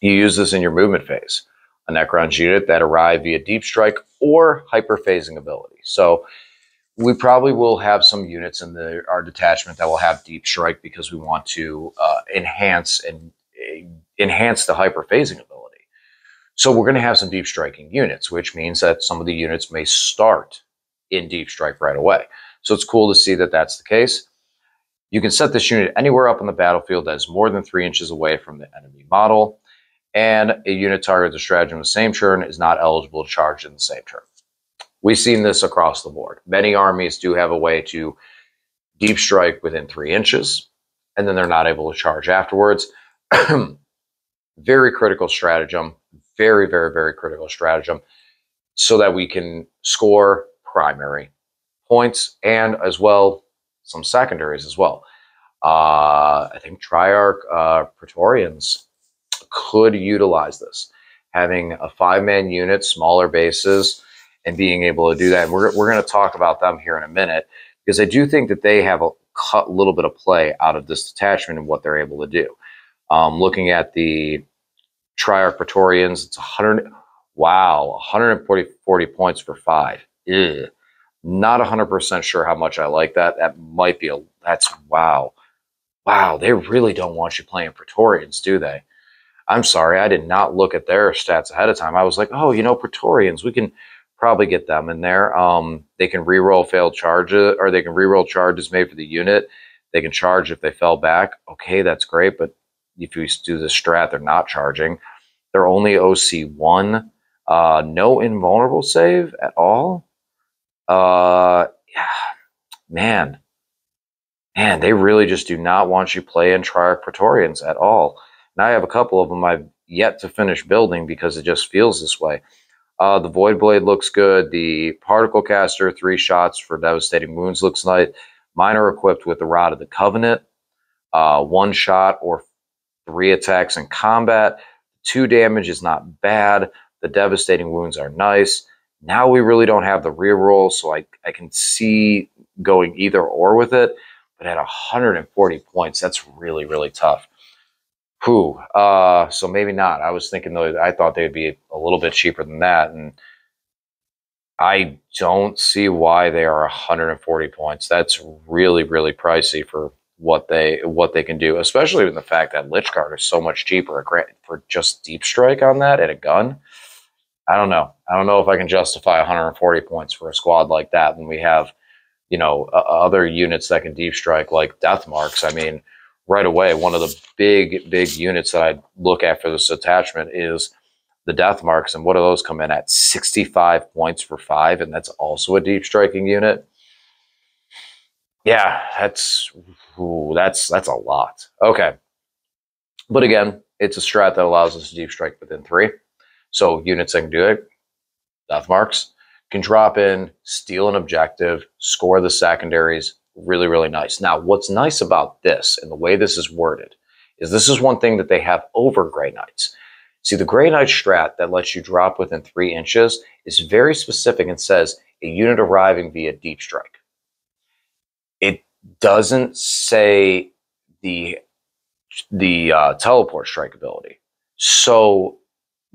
You use this in your movement phase. A Necron's unit that arrive via deep strike or hyperphasing ability. So we probably will have some units in our detachment that will have deep strike because we want to enhance the hyperphasing ability. So we're going to have some deep striking units, which means that some of the units may start in deep strike right away. So it's cool to see that that's the case. You can set this unit anywhere up on the battlefield that is more than 3 inches away from the enemy model, and a unit targeted the stratagem in the same turn is not eligible to charge in the same turn. We've seen this across the board. Many armies do have a way to deep strike within 3 inches, and then they're not able to charge afterwards. Very critical stratagem, very, very, very critical stratagem, so that we can score primary points and as well some secondaries as well. I think Triarch Praetorians could utilize this, having a 5-man unit, smaller bases, and being able to do that. And we're going to talk about them here in a minute, because I do think that they have a little bit of play out of this detachment and what they're able to do. Looking at the Triarch Praetorians, it's 140 points for 5. Ugh. Not 100% sure how much I like that. That might be wow. Wow, they really don't want you playing Praetorians, do they? I'm sorry, I did not look at their stats ahead of time. I was like, oh, Praetorians, we can probably get them in there. They can reroll failed charges, or they can reroll charges made for the unit. They can charge if they fell back. Okay, that's great, but if you do the strat, they're not charging. They're only OC1. No invulnerable save at all. Yeah, man, they really just do not want you playing Triarch Praetorians at all. And I have a couple of them I've yet to finish building because it just feels this way. The Void Blade looks good. The Particle Caster, 3 shots for devastating wounds, looks nice. Mine are equipped with the Rod of the Covenant, 1 shot or 3 attacks in combat. 2 damage is not bad. The devastating wounds are nice. Now we really don't have the reroll, so I can see going either or with it. But at 140 points, that's really, really tough. Whew. So maybe not. I was thinking, though, I thought they'd be a little bit cheaper than that. And I don't see why they are 140 points. That's really, really pricey for what they can do, especially with the fact that Lich Guard is so much cheaper for just Deep Strike on that and a gun. I don't know. I don't know if I can justify 140 points for a squad like that when we have, you know, other units that can Deep Strike like Death Marks. I mean, right away, one of the big units that I look at for this attachment is the Death Marks, and what do those come in at? 65 points for 5, and that's also a Deep Striking unit. Yeah, that's a lot. Okay. But again, it's a strat that allows us to Deep Strike within 3. So units that can do it, Death Marks, can drop in, steal an objective, score the secondaries. Really, really nice. Now, what's nice about this and the way this is worded is this is one thing that they have over Grey Knights. See, the Grey Knight strat that lets you drop within 3 inches is very specific and says a unit arriving via Deep Strike. It doesn't say the teleport strike ability. So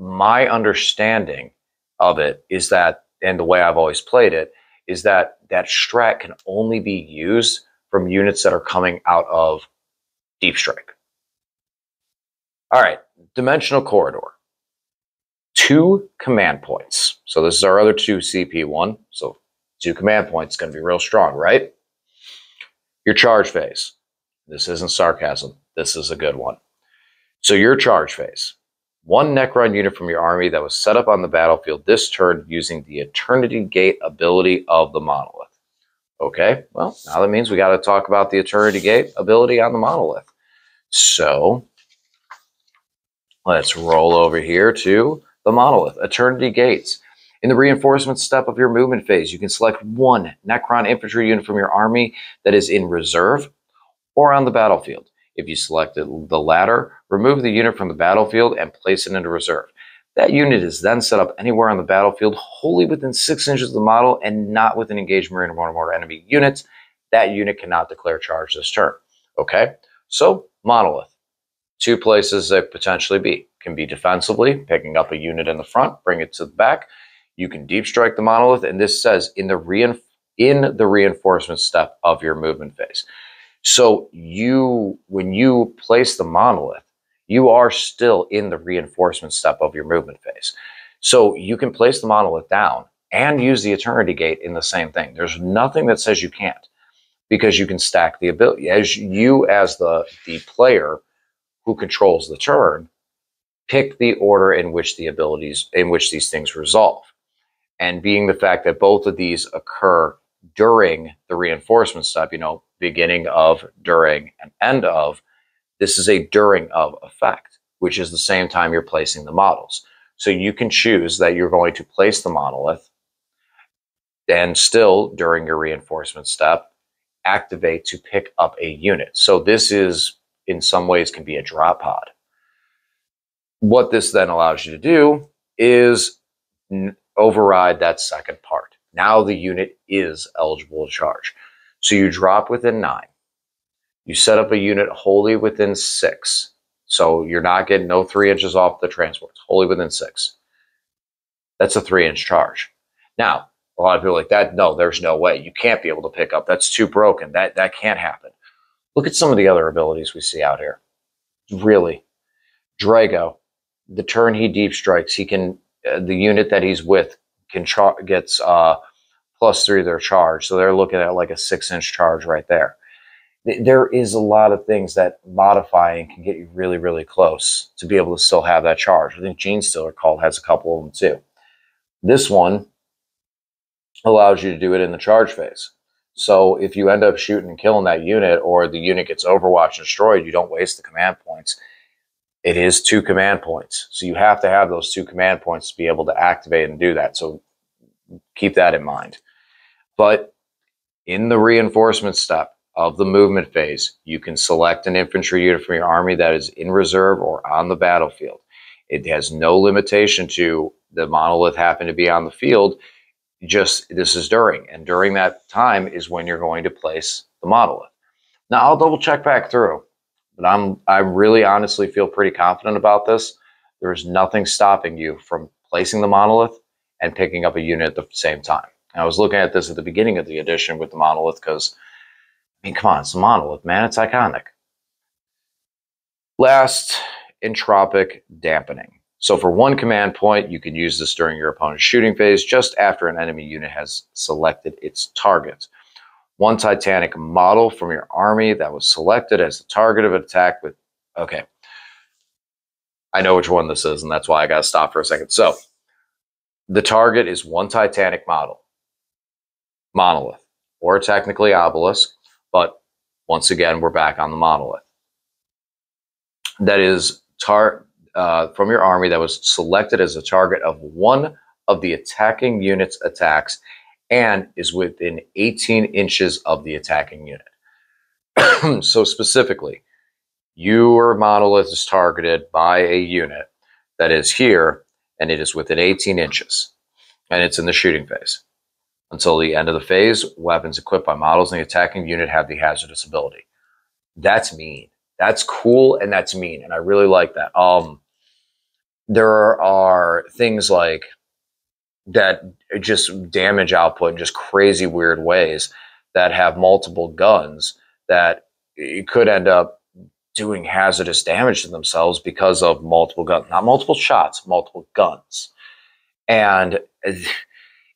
my understanding of it is that, and the way I've always played it, is that that strat can only be used from units that are coming out of Deep Strike. All right, Dimensional Corridor. 2 command points. So this is our other 2 CP1. So 2 command points is going to be real strong, right? Your charge phase. This isn't sarcasm. This is a good one. So your charge phase. 1 Necron unit from your army that was set up on the battlefield this turn using the Eternity Gate ability of the Monolith. Okay, well, now that means we got to talk about the Eternity Gate ability on the Monolith. So let's roll over here to the Monolith. Eternity Gates. In the reinforcement step of your movement phase, you can select 1 Necron infantry unit from your army that is in reserve or on the battlefield. If you selected the latter, remove the unit from the battlefield and place it into reserve. That unit is then set up anywhere on the battlefield wholly within 6 inches of the model and not within engaged Marine or one or more enemy units. That unit cannot declare charge this turn. Okay, so Monolith. 2 places they potentially be. Can be defensively, picking up a unit in the front, bring it to the back. You can Deep Strike the Monolith, and this says in the reinforcement step of your movement phase. So when you place the Monolith, you are still in the reinforcement step of your movement phase. So you can place the Monolith down and use the Eternity Gate in the same thing. There's nothing that says you can't, because you can stack the ability. As the player who controls the turn, pick the order in which these things resolve. And being the fact that both of these occur during the reinforcement step, beginning of, during, and end of, this is a during of effect, which is the same time you're placing the models. So you can choose that you're going to place the Monolith and still, during your reinforcement step, activate to pick up a unit. So this is, in some ways, can be a drop pod. What this then allows you to do is override that second part. Now the unit is eligible to charge. So you drop within 9. You set up a unit wholly within 6. So you're not getting no 3 inches off the transports, wholly within 6. That's a 3-inch charge. Now, a lot of people are like that. No, there's no way. You can't be able to pick up. That's too broken. That can't happen. Look at some of the other abilities we see out here. Really. Drago, the turn he Deep Strikes, he can, the unit that he's with gets +3 their charge. So they're looking at like a 6-inch charge right there. There is a lot of things that modifying can get you really, really close to be able to still have that charge. I think Gene Stealer Cult has a couple of them too. This one allows you to do it in the charge phase. So if you end up shooting and killing that unit, or the unit gets overwatched and destroyed, you don't waste the command points. It is 2 command points. So you have to have those 2 command points to be able to activate and do that. So keep that in mind. But in the reinforcement step of the movement phase, you can select an infantry unit from your army that is in reserve or on the battlefield. It has no limitation to the monolith happen to be on the field. Just this is during, and during that time is when you're going to place the monolith. Now I'll double check back through, but I really honestly feel pretty confident about this. There's nothing stopping you from placing the monolith and picking up a unit at the same time. And I was looking at this at the beginning of the edition with the monolith because, I mean, come on, it's a monolith, man. It's iconic. Last, entropic dampening. So for 1 command point, you can use this during your opponent's shooting phase just after an enemy unit has selected its target. 1 Titanic model from your army that was selected as the target of an attack with... Okay. I know which one this is, and that's why I got to stop for a second. So the target is 1 Titanic model. Monolith. Or technically obelisk, but once again, we're back on the monolith. That is from your army that was selected as a target of 1 of the attacking unit's attacks and is within 18 inches of the attacking unit. So specifically, your monolith is targeted by a unit that is here, and it is within 18 inches, and it's in the shooting phase. Until the end of the phase, weapons equipped by models in the attacking unit have the hazardous ability. That's mean. That's cool, and that's mean, and I really like that. There are things like that just damage output in just crazy weird ways that have multiple guns that could end up doing hazardous damage to themselves because of multiple guns. Not multiple shots, multiple guns. And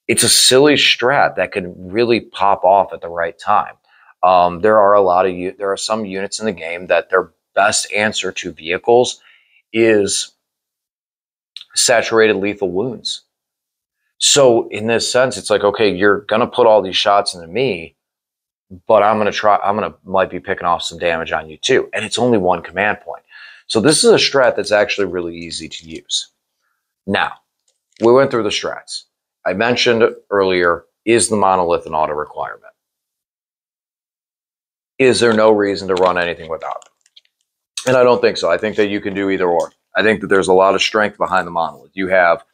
it's a silly strat that could really pop off at the right time. There are some units in the game that their best answer to vehicles is saturated lethal wounds. So in this sense, it's like, okay, you're gonna put all these shots into me, but might be picking off some damage on you too. And it's only 1 command point. So this is a strat that's actually really easy to use. Now, we went through the strats. I mentioned earlier, is the monolith an auto requirement? Is there no reason to run anything without it? And I don't think so. I think that you can do either or. I think that there's a lot of strength behind the monolith. You have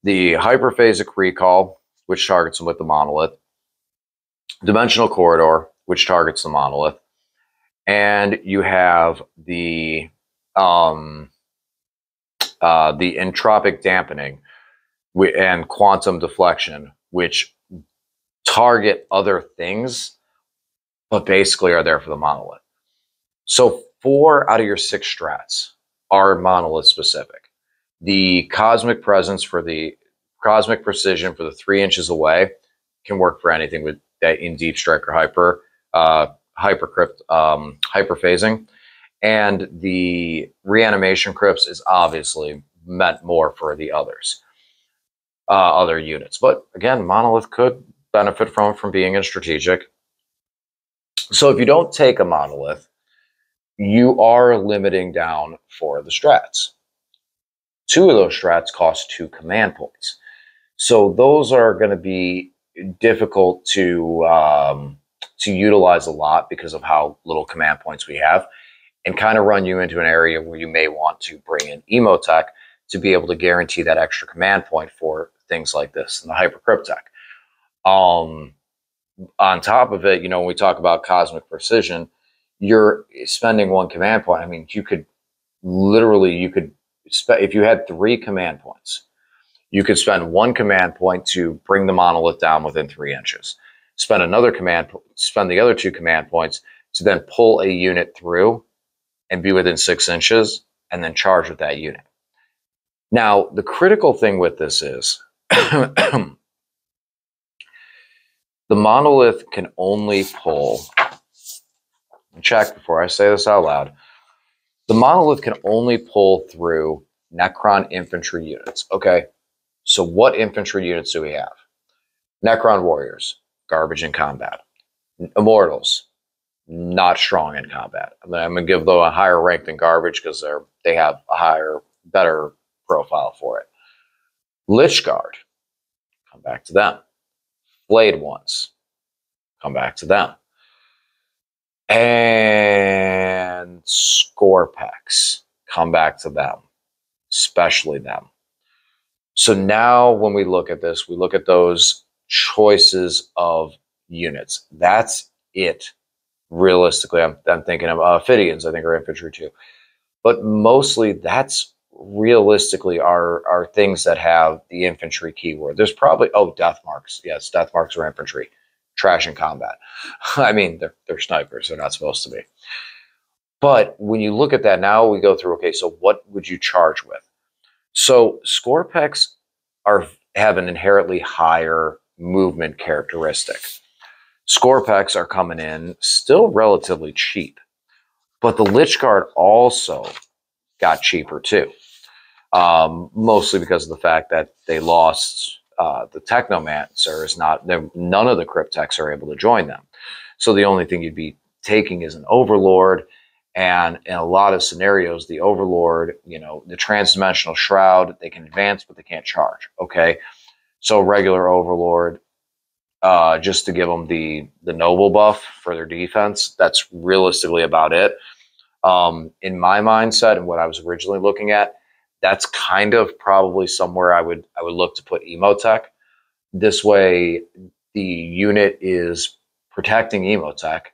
the hyperphasic recall, which targets them with the monolith, dimensional corridor, which targets the monolith, and you have the entropic dampening and quantum deflection, which target other things, but basically are there for the monolith. So 4 out of your 6 strats are monolith specific. The cosmic presence for the cosmic precision for the 3 inches away can work for anything with that in deep strike or hypercrypt hyperphasing. And the reanimation crypts is obviously meant more for the other units. But again, monolith could benefit from being in strategic. So if you don't take a monolith, you are limiting down for the strats. 2 of those strats cost 2 command points. So those are going to be difficult to utilize a lot because of how little command points we have, and kind of run you into an area where you may want to bring in Emotech to be able to guarantee that extra command point for things like this in the Hypercrypt tech. On top of it, when we talk about cosmic precision, you're spending 1 command point. I mean, you could if you had 3 command points, you could spend 1 command point to bring the monolith down within 3 inches. Spend the other 2 command points to then pull a unit through and be within 6 inches and then charge with that unit. Now, the critical thing with this is the monolith can only pull, check before I say this out loud, the monolith can only pull through Necron infantry units. Okay, so what infantry units do we have? Necron warriors, garbage in combat. Immortals, not strong in combat. I'm going to give them a higher rank than garbage because they have a higher, better profile for it. Lich Guard, come back to them. Blade ones, come back to them. And Scorpex, come back to them, especially them. So now when we look at this, we look at those choices of units. That's it. Realistically, I'm thinking of Ophidians, I think, are infantry too. But mostly that's realistically are things that have the infantry keyword. There's probably, death marks. Yes, death marks are infantry. Trash in combat. I mean, they're snipers. They're not supposed to be. But when you look at that now, we go through, okay, so what would you charge with? So Scorpex have an inherently higher movement characteristic. Scorpex are coming in still relatively cheap, but the Lich Guard also got cheaper too, mostly because of the fact that they lost the Technomancers. None of the Cryptechs are able to join them, so the only thing you'd be taking is an Overlord. And in a lot of scenarios, the Overlord, the Transdimensional Shroud, they can advance, but they can't charge. Okay, so regular Overlord, just to give them the noble buff for their defense. That's realistically about it. In my mindset and what I was originally looking at, that's kind of probably somewhere I would look to put Emotech. This way, the unit is protecting Emotech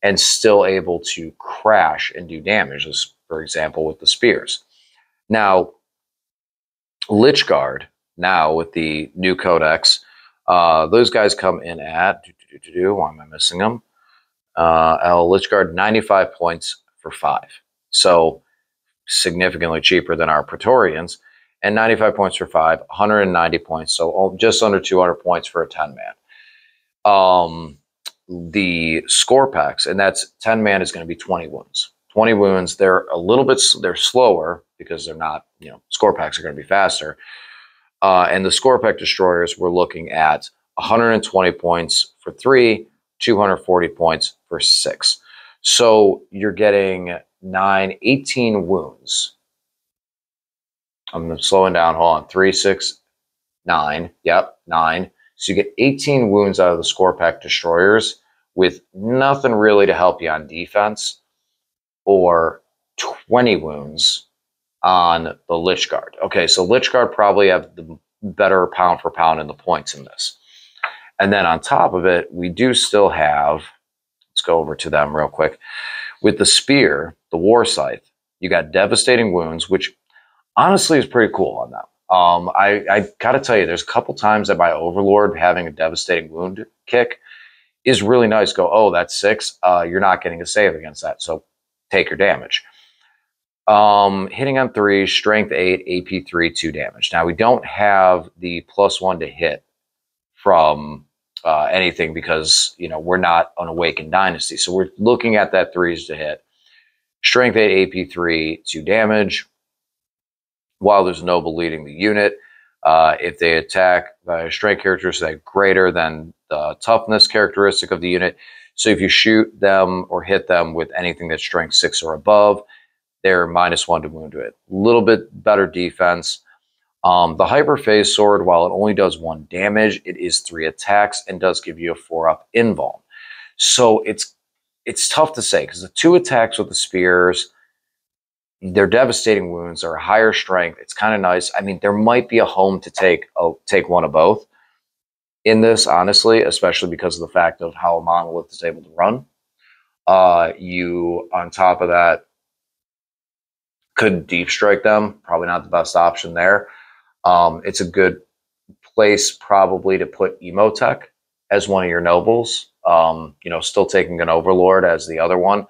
and still able to crash and do damage, as for example with the spears. Now, Lich Guard, now with the new codex, those guys come in at, why am I missing them? Lich Guard, 95 points for 5. So significantly cheaper than our Praetorians. And 95 points for 5, 190 points. So just under 200 points for a 10-man. The Scorpex, and that's 10-man, is going to be 20 wounds. 20 wounds. They're they're slower because they're not, Scorpex are going to be faster. And the Scorpex destroyers, we're looking at 120 points for 3, 240 points for 6. So you're getting 18 wounds. I'm slowing down. Hold on. 3, 6, 9. Yep, 9. So you get 18 wounds out of the Scorpex destroyers with nothing really to help you on defense, or 20 wounds on the Lich Guard. Okay, so Lich Guard probably have the better pound for pound in the points in this. And then on top of it, we do still have, let's go over to them real quick. With the Spear, the War Scythe, you got devastating wounds, which honestly is pretty cool on them. I got to tell you, there's a couple times that my Overlord having a devastating wound kick is really nice. Go, oh, that's 6. You're not getting a save against that, so take your damage. Hitting on 3, strength 8, AP 3, 2 damage. Now, we don't have the +1 to hit from anything because, we're not an Awakened Dynasty. So we're looking at that 3s to hit. Strength 8, AP 3, 2 damage. While there's Noble leading the unit, if they attack by a strength characteristic greater than the toughness characteristic of the unit, so if you shoot them or hit them with anything that's strength 6 or above, they're -1 to wound to it. A little bit better defense. The Hyper Phase Sword, while it only does 1 damage, it is 3 attacks and does give you a 4-up invuln. So it's tough to say because the 2 attacks with the spears, they're devastating wounds, are higher strength. It's kind of nice. I mean, there might be a home to take one of both in this, honestly, especially because of the fact of how a monolith is able to run. You, on top of that, could deep strike them. Probably not the best option there. It's a good place probably to put Emotech as one of your nobles. Still taking an Overlord as the other one.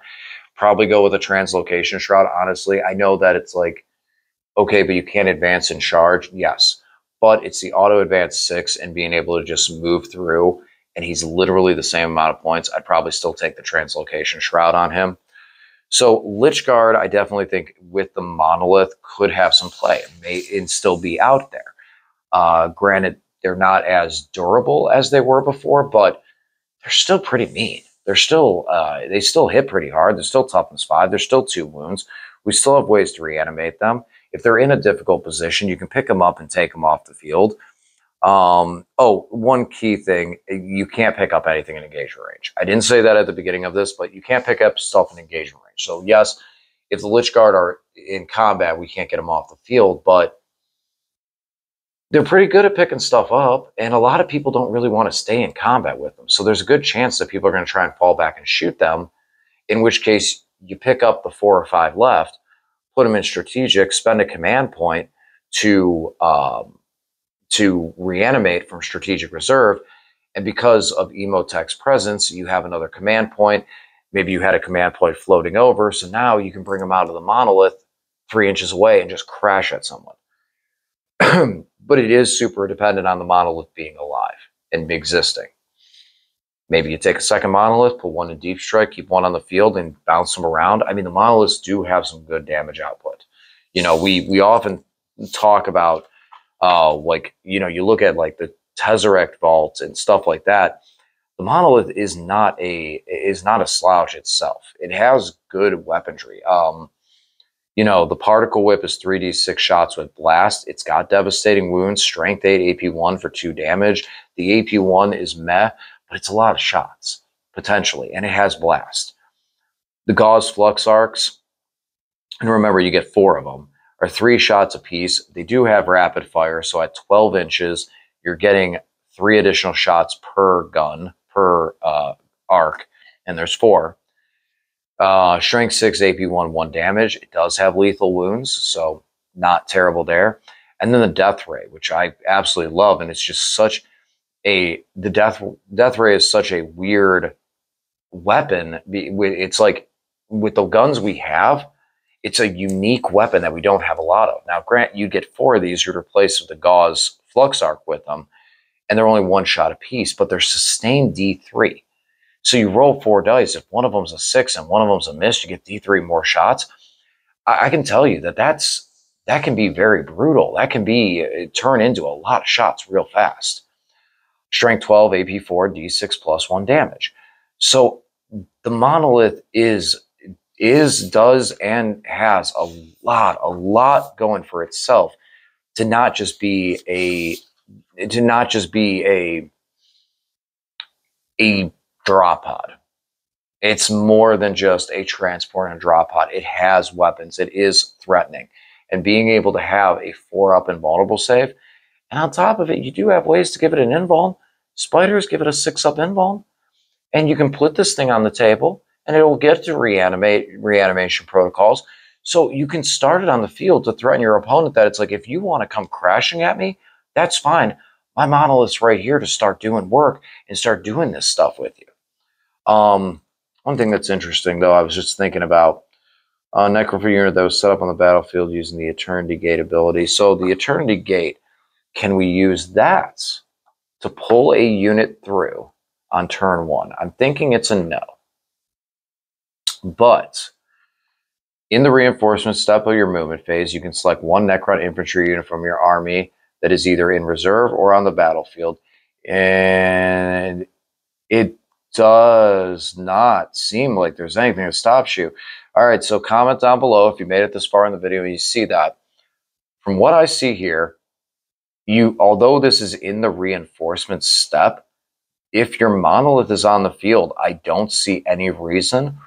Probably go with a Translocation Shroud, honestly. I know that it's like, okay, but you can't advance and charge. Yes, but it's the auto advance 6 and being able to just move through, and he's literally the same amount of points. I'd probably still take the Translocation Shroud on him. So Lich Guard, I definitely think with the monolith could have some play and still be out there. Granted, they're not as durable as they were before, but they're still pretty mean. they still hit pretty hard. They're still toughness 5. There's still 2 wounds. We still have ways to reanimate them. If they're in a difficult position, you can pick them up and take them off the field. Oh, one key thing, you can't pick up anything in engagement range. I didn't say that at the beginning of this, but you can't pick up stuff in engagement range. So yes, if the Lich Guard are in combat, we can't get them off the field, but they're pretty good at picking stuff up, and a lot of people don't really want to stay in combat with them. So there's a good chance that people are going to try and fall back and shoot them, in which case you pick up the 4 or 5 left, put them in strategic, spend a command point to reanimate from strategic reserve. And because of Emotech's presence, you have another command point. Maybe you had a command point floating over, so now you can bring them out of the monolith 3 inches away and just crash at someone. But it is super dependent on the monolith being alive and existing. Maybe you take a second monolith, put one in deep strike, keep one on the field, and bounce them around. I mean, the monoliths do have some good damage output. You know, we often talk about, like, you know, you look at like the Tesseract vaults and stuff like that. The monolith is not a slouch itself. It has good weaponry. You know, the particle whip is 3d6 shots with blast. It's got devastating wounds, strength 8, AP1 for 2 damage. The AP1 is meh, but it's a lot of shots, potentially, and it has blast. The Gauze Flux Arcs, and remember, you get 4 of them, are 3 shots apiece. They do have rapid fire, so at 12 inches, you're getting 3 additional shots per gun, per arc, and there's 4. Strength 6, AP1, 1 damage. It does have lethal wounds, so not terrible there. And then the Death Ray, which I absolutely love, and it's just such a, the Death Ray is such a weird weapon. It's like, with the guns we have, it's a unique weapon that we don't have a lot of. Now, grant you get 4 of these, you'd replace the Gauze Flux Arc with them, and they're only 1 shot apiece, but they're sustained D3. So you roll 4 dice. If one of them's a 6 and one of them's a miss, you get D3 more shots. I can tell you that can be very brutal. That can be turn into a lot of shots real fast. Strength 12, AP4, D6 plus 1 damage. So the monolith does and has a lot going for itself to not just be a drop pod. It's more than just a transport and drop pod. It has weapons. It is threatening. And being able to have a 4-up invulnerable save, and on top of it, you do have ways to give it an invuln. Spiders give it a 6-up invuln, and you can put this thing on the table, and it will get to reanimation protocols. So you can start it on the field to threaten your opponent that it's like, if you want to come crashing at me, that's fine. My monolith's right here to start doing work and start doing this stuff with you. One thing that's interesting, though, I was just thinking about a Necropher unit that was set up on the battlefield using the Eternity Gate ability. So the Eternity Gate, can we use that to pull a unit through on turn 1? I'm thinking it's a no. But in the reinforcement step of your movement phase, you can select 1 Necron infantry unit from your army that is either in reserve or on the battlefield. And it does not seem like there's anything that stops you. All right, so comment down below if you made it this far in the video and you see that. From what I see here, although this is in the reinforcement step, if your monolith is on the field, I don't see any reason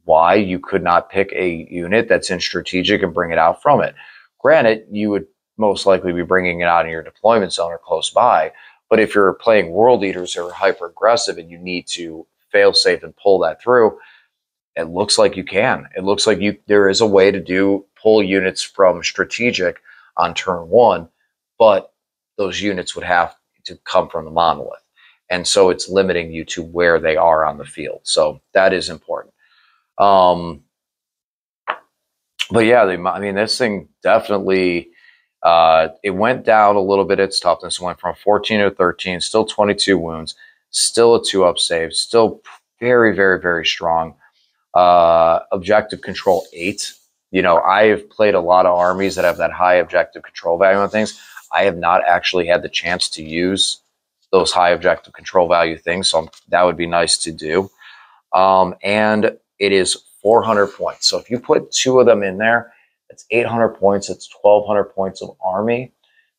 why you could not pick a unit that's in strategic and bring it out from it. Granted, you would most likely be bringing it out in your deployment zone or close by, but if you're playing World Eaters who are hyper aggressive and you need to fail safe and pull that through, it looks like you can. It looks like there is a way to pull units from strategic on turn 1, but those units would have to come from the monolith. And so it's limiting you to where they are on the field. So that is important. But yeah, I mean, this thing definitely, it went down a little bit. Its toughness went from 14 to 13, still 22 wounds, still a 2-up save, still very, very, very strong. Objective control 8. You know, I have played a lot of armies that have that high objective control value on things. I have not actually had the chance to use those high objective control value things, so that would be nice to do. and it is 400 points. So if you put 2 of them in there, it's 800 points. It's 1,200 points of army.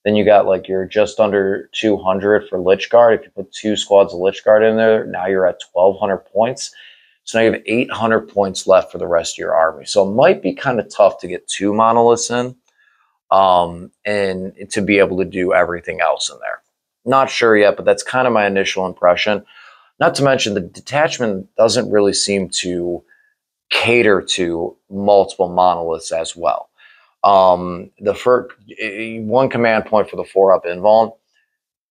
Then you got like you're just under 200 for Lich Guard. If you put 2 squads of Lich Guard in there, now you're at 1,200 points. So now you have 800 points left for the rest of your army. So it might be kind of tough to get 2 monoliths in, and to be able to do everything else in there. Not sure yet, but that's kind of my initial impression. Not to mention the detachment doesn't really seem to cater to multiple monoliths as well. The first one command point for the 4-up invuln.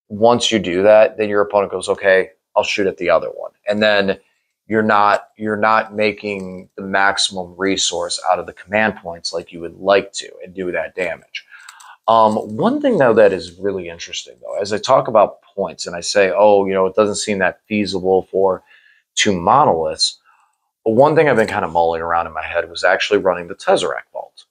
Once you do that, then your opponent goes, okay, I'll shoot at the other one, and then you're not making the maximum resource out of the command points like you would like to and do that damage. One thing though that is really interesting though, as I talk about points and I say, oh, you know, it doesn't seem that feasible for 2 monoliths. But one thing I've been kind of mulling around in my head was actually running the Tesseract Vault.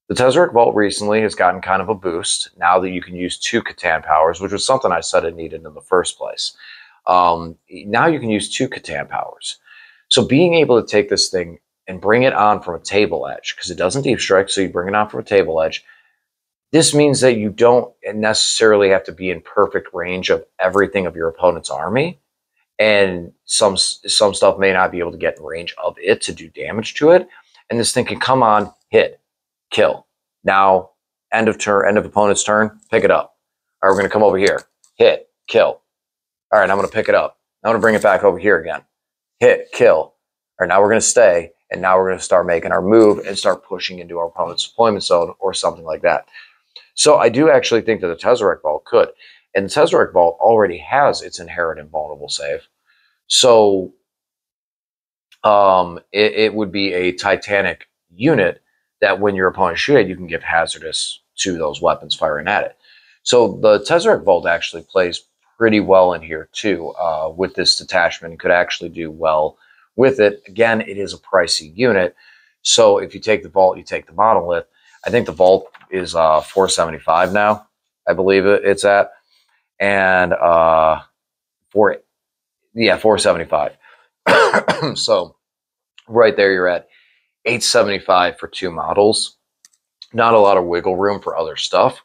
The Tesseract Vault recently has gotten kind of a boost now that you can use 2 Catan powers, which was something I said it needed in the first place. Now you can use 2 Catan powers. So being able to take this thing and bring it on from a table edge, because it doesn't deep strike, so you bring it on from a table edge. This means that you don't necessarily have to be in perfect range of everything of your opponent's army. And some stuff may not be able to get in range of it to do damage to it. And this thing can come on, hit, kill. Now, end of opponent's turn, pick it up. All right, we're going to come over here, hit, kill. All right, I'm going to pick it up. I'm going to bring it back over here again. Hit, kill. All right, now we're going to stay, and now we're going to start making our move and start pushing into our opponent's deployment zone or something like that. So I do actually think that the Tesseract Vault could. And the Tesseract Vault already has its inherent invulnerable save. So it would be a Titanic unit that when your opponent shoots it, you can give hazardous to those weapons firing at it. So the Tesseract Vault actually plays pretty well in here too with this detachment. It could actually do well with it. Again, it is a pricey unit. So if you take the Vault, you take the Monolith. I think the Vault is 475 now, I believe it's at. And 475. So right there you're at 875 for 2 models. Not a lot of wiggle room for other stuff.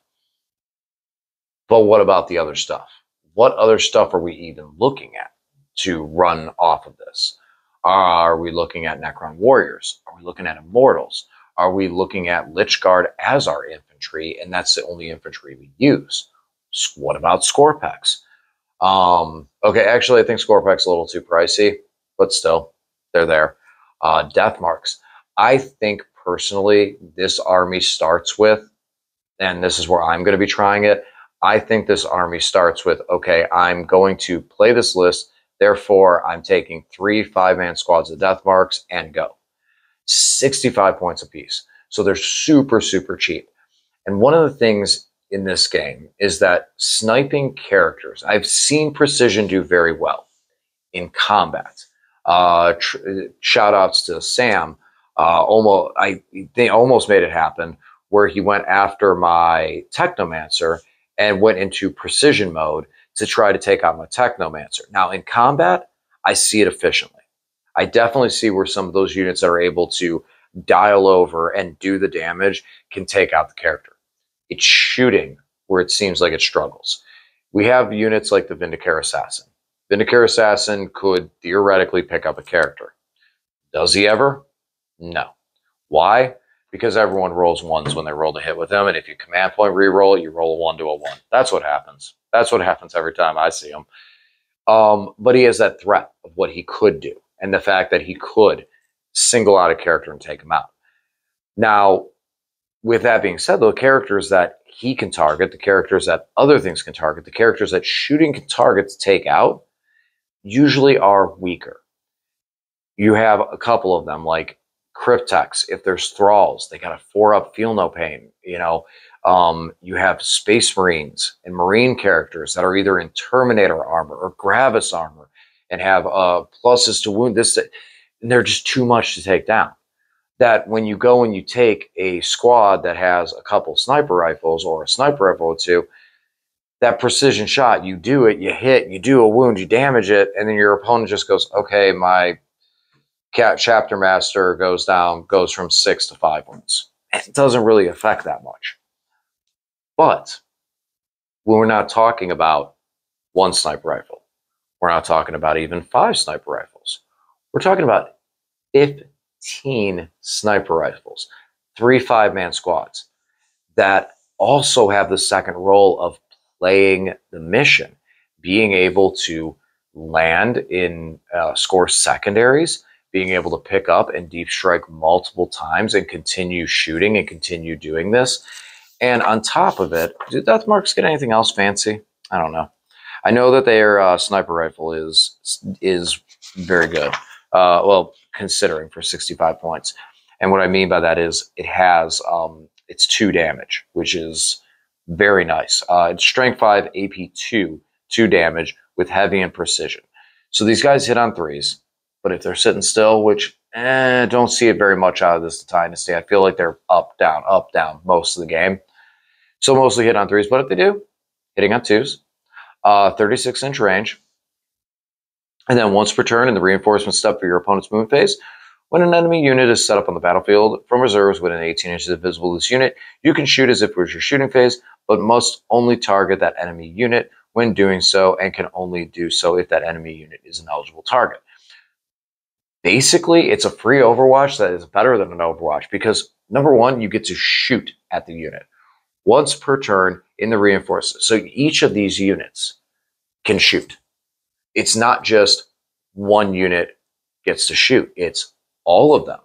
But what about the other stuff? What other stuff are we even looking at to run off of this? Are we looking at Necron Warriors? Are we looking at Immortals? Are we looking at Lich Guard as our infantry, and that's the only infantry we use? What about Scorpex? Okay, actually, I think Scorpex a little too pricey, but still, they're there. Death Marks. I think, personally, this army starts with, and this is where I'm going to be trying it, I think this army starts with, okay, I'm going to play this list, therefore, I'm taking 3 5-man squads of Death Marks and go. 65 points apiece. So they're super, super cheap. And one of the things in this game is that sniping characters, I've seen Precision do very well in combat. Shout outs to Sam. They almost made it happen where he went after my Technomancer and went into precision mode to try to take out my Technomancer. Now in combat, I see it efficiently. I definitely see where some of those units that are able to dial over and do the damage can take out the character. It's shooting where it seems like it struggles. We have units like the Vindicare Assassin. Vindicare Assassin could theoretically pick up a character. Does he ever? No. Why? Because everyone rolls 1s when they roll to hit with him, and if you command point re-roll it, you roll a 1 to a 1. That's what happens. That's what happens every time I see him. But he has that threat of what he could do, and the fact that he could single out a character and take him out. Now, with that being said, the characters that he can target, the characters that other things can target, the characters that shooting can target to take out, usually are weaker. You have a couple of them, like Cryptex. If there's Thralls, they got a 4-up Feel No Pain. You have Space Marines and Marine characters that are either in Terminator armor or Gravis armor and have pluses to wound. And they're just too much to take down. That when you go and you take a squad that has a couple sniper rifles or a sniper rifle or 2, that precision shot, you do it, you hit, you do a wound, you damage it, and then your opponent just goes, okay, my Chapter Master goes from 6 to 5 wounds. It doesn't really affect that much. But when we're not talking about one sniper rifle, we're not talking about even 5 sniper rifles. We're talking about 15 sniper rifles, 3 5-man squads that also have the second role of playing the mission, being able to land in score secondaries, being able to pick up and deep strike multiple times and continue shooting and continue doing this. And on top of it, did Death Marks get anything else fancy? I don't know. I know that their sniper rifle is very good. Well, considering for 65 points. And what I mean by that is it has it's 2 damage, which is very nice. It's strength 5, AP 2, 2 damage with heavy and precision. So these guys hit on 3s, but if they're sitting still, which don't see it very much out of this Dynasty, I feel like they're up, down most of the game. So mostly hit on 3s, but if they do, hitting on 2s, 36-inch range. And then once per turn in the reinforcement step for your opponent's movement phase, when an enemy unit is set up on the battlefield from reserves within 18 inches of visible to this unit, you can shoot as if it was your shooting phase, but must only target that enemy unit when doing so, and can only do so if that enemy unit is an eligible target. Basically, it's a free Overwatch that is better than an Overwatch because, number one, you get to shoot at the unit once per turn in the reinforcement. So each of these units can shoot. It's not just one unit gets to shoot. It's all of them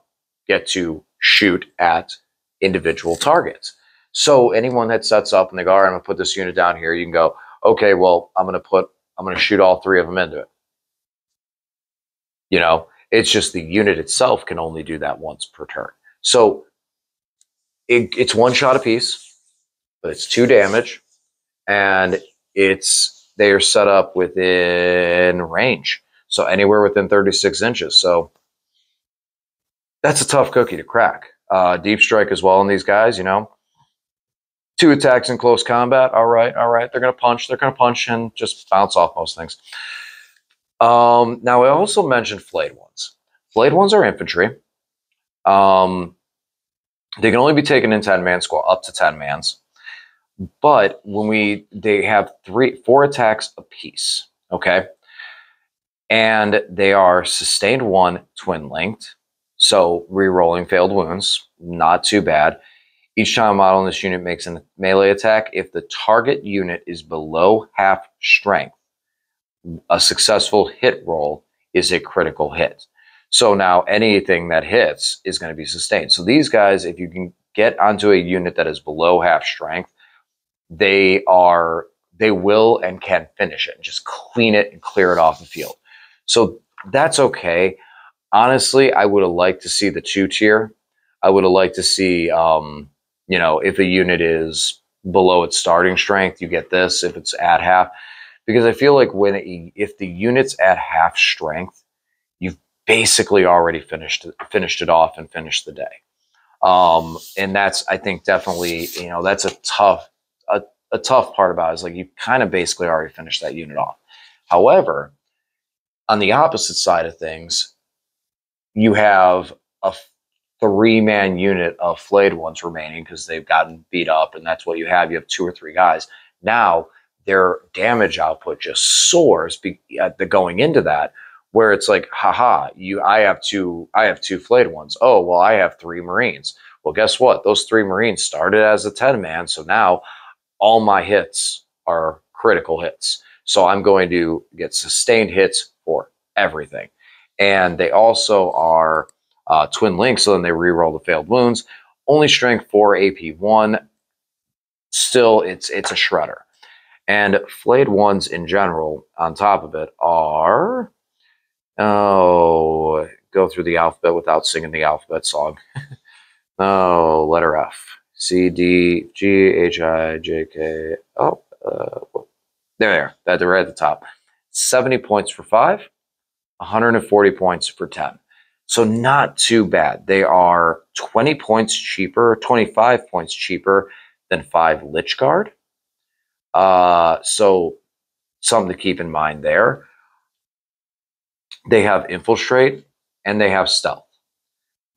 get to shoot at individual targets. So anyone that sets up and they go, all right, I'm going to put this unit down here, you can go, okay, well, I'm going to shoot all 3 of them into it. You know, it's just the unit itself can only do that once per turn. So it's 1 shot apiece, but it's 2 damage, and they are set up within range. So anywhere within 36 inches. So that's a tough cookie to crack. Deep strike as well in these guys, you know. 2 attacks in close combat. All right. They're going to punch and just bounce off most things. Now, I also mentioned flayed ones. Flayed ones are infantry. They can only be taken in 10-man squad, up to 10 mans. But they have 4 attacks apiece, okay? And they are sustained 1, twin linked. So re-rolling failed wounds, not too bad. Each time a model in this unit makes a melee attack, if the target unit is below half strength, a successful hit roll is a critical hit. So now anything that hits is going to be sustained. So these guys, if you can get onto a unit that is below half strength, they will and can finish it and just clean it and clear it off the field. So that's okay. Honestly, I would have liked to see the 2-tier. I would have liked to see, you know, if a unit is below its starting strength, you get this. If it's at half, because I feel like if the unit's at half strength, you've basically already finished it off and finished the day. And that's, I think, definitely, you know, that's a tough part about it, is like you kind of basically already finished that unit off. However, on the opposite side of things, you have a 3-man unit of flayed ones remaining because they've gotten beat up, and that's what you have. You have 2 or 3 guys. Now their damage output just soars going into that, where it's like, haha, I have two flayed ones. Oh, well, I have 3 Marines. Well, guess what? Those 3 Marines started as a 10-man, so now all my hits are critical hits. So I'm going to get sustained hits for everything. And they also are twin links, so then they reroll the failed wounds. Only strength 4, AP 1. Still, it's a shredder. And flayed ones in general, on top of it, are... Oh, go through the alphabet without singing the alphabet song. Oh, letter F. C, D, G, H, I, J, K. Oh, there they are. They're right at the top. 70 points for 5, 140 points for 10. So not too bad. They are 20 points cheaper, 25 points cheaper than 5 Lich Guard. So something to keep in mind there. They have Infiltrate, and they have stealth,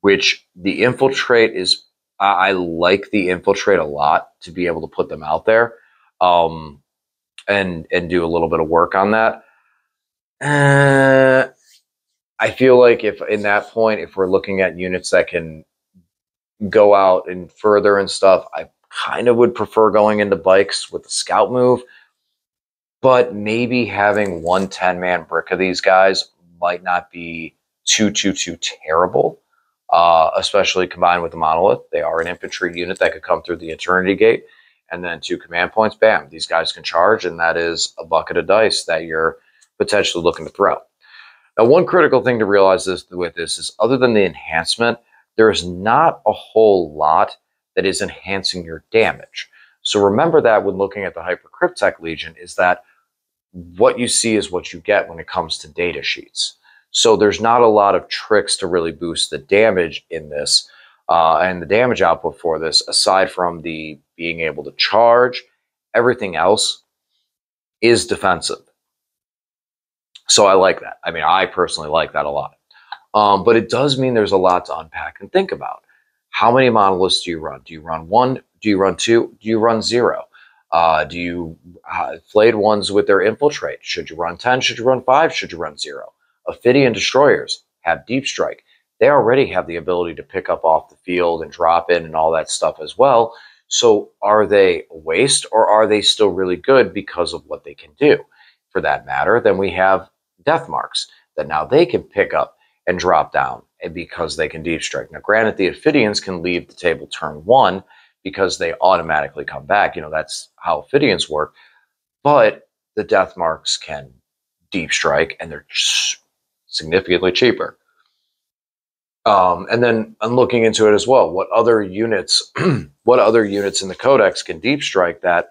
which the infiltrate is, I like the infiltrate a lot to be able to put them out there, and do a little bit of work on that. I feel like if in that point, if we're looking at units that can go out and further and stuff, I kind of would prefer going into bikes with the scout move. But maybe having 1 10-man brick of these guys might not be too terrible, especially combined with the monolith. They are an infantry unit that could come through the Eternity Gate, and then 2 command points, bam, these guys can charge, and that is a bucket of dice that you're potentially looking to throw. Now, one critical thing to realize with this is, other than the enhancement, there's not a whole lot that is enhancing your damage. So remember that when looking at the Hypercrypt Legion, is that what you see is what you get when it comes to data sheets. So there's not a lot of tricks to really boost the damage in this, and the damage output for this, aside from the being able to charge. Everything else is defensive. So I like that. I mean, I personally like that a lot. But it does mean there's a lot to unpack and think about. How many monoliths do you run? Do you run 1? Do you run 2? Do you run 0? Do you flayed ones with their infiltrate? Should you run 10? Should you run 5? Should you run 0? Ophidian destroyers have deep strike. They already have the ability to pick up off the field and drop in and all that stuff as well. So are they a waste, or are they still really good because of what they can do? For that matter, then we have death marks that now they can pick up and drop down, and because they can deep strike. Now, granted, the Ophidians can leave the table turn 1 because they automatically come back. You know, that's how Ophidians work. But the death marks can deep strike, and they're significantly cheaper. And then I'm looking into it as well. What other units, what other units in the Codex can deep strike that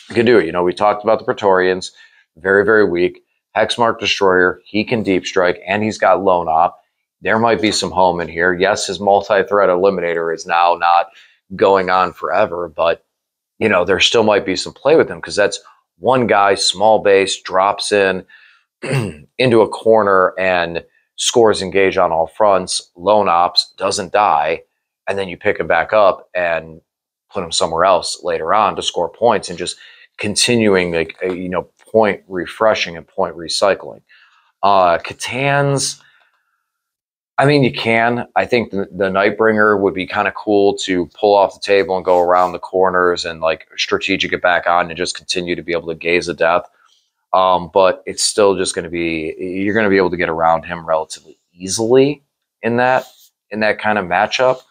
can do it? You know, we talked about the Praetorians, very, very weak. Hexmark Destroyer, he can deep strike, and he's got lone op. There might be some home in here. Yes, his multi-threat eliminator is now not going on forever, but you know, there still might be some play with him, because that's one guy, small base, drops in into a corner and scores engage on all fronts, lone ops, doesn't die, and then you pick him back up and put him somewhere else later on to score points, and just continuing, like, you know, point refreshing and point recycling. Catan's, I mean, you can. I think the Nightbringer would be kind of cool to pull off the table and go around the corners and like strategic it back on and just continue to be able to gaze at death. But it's still just going to be, you're going to be able to get around him relatively easily in that kind of matchup.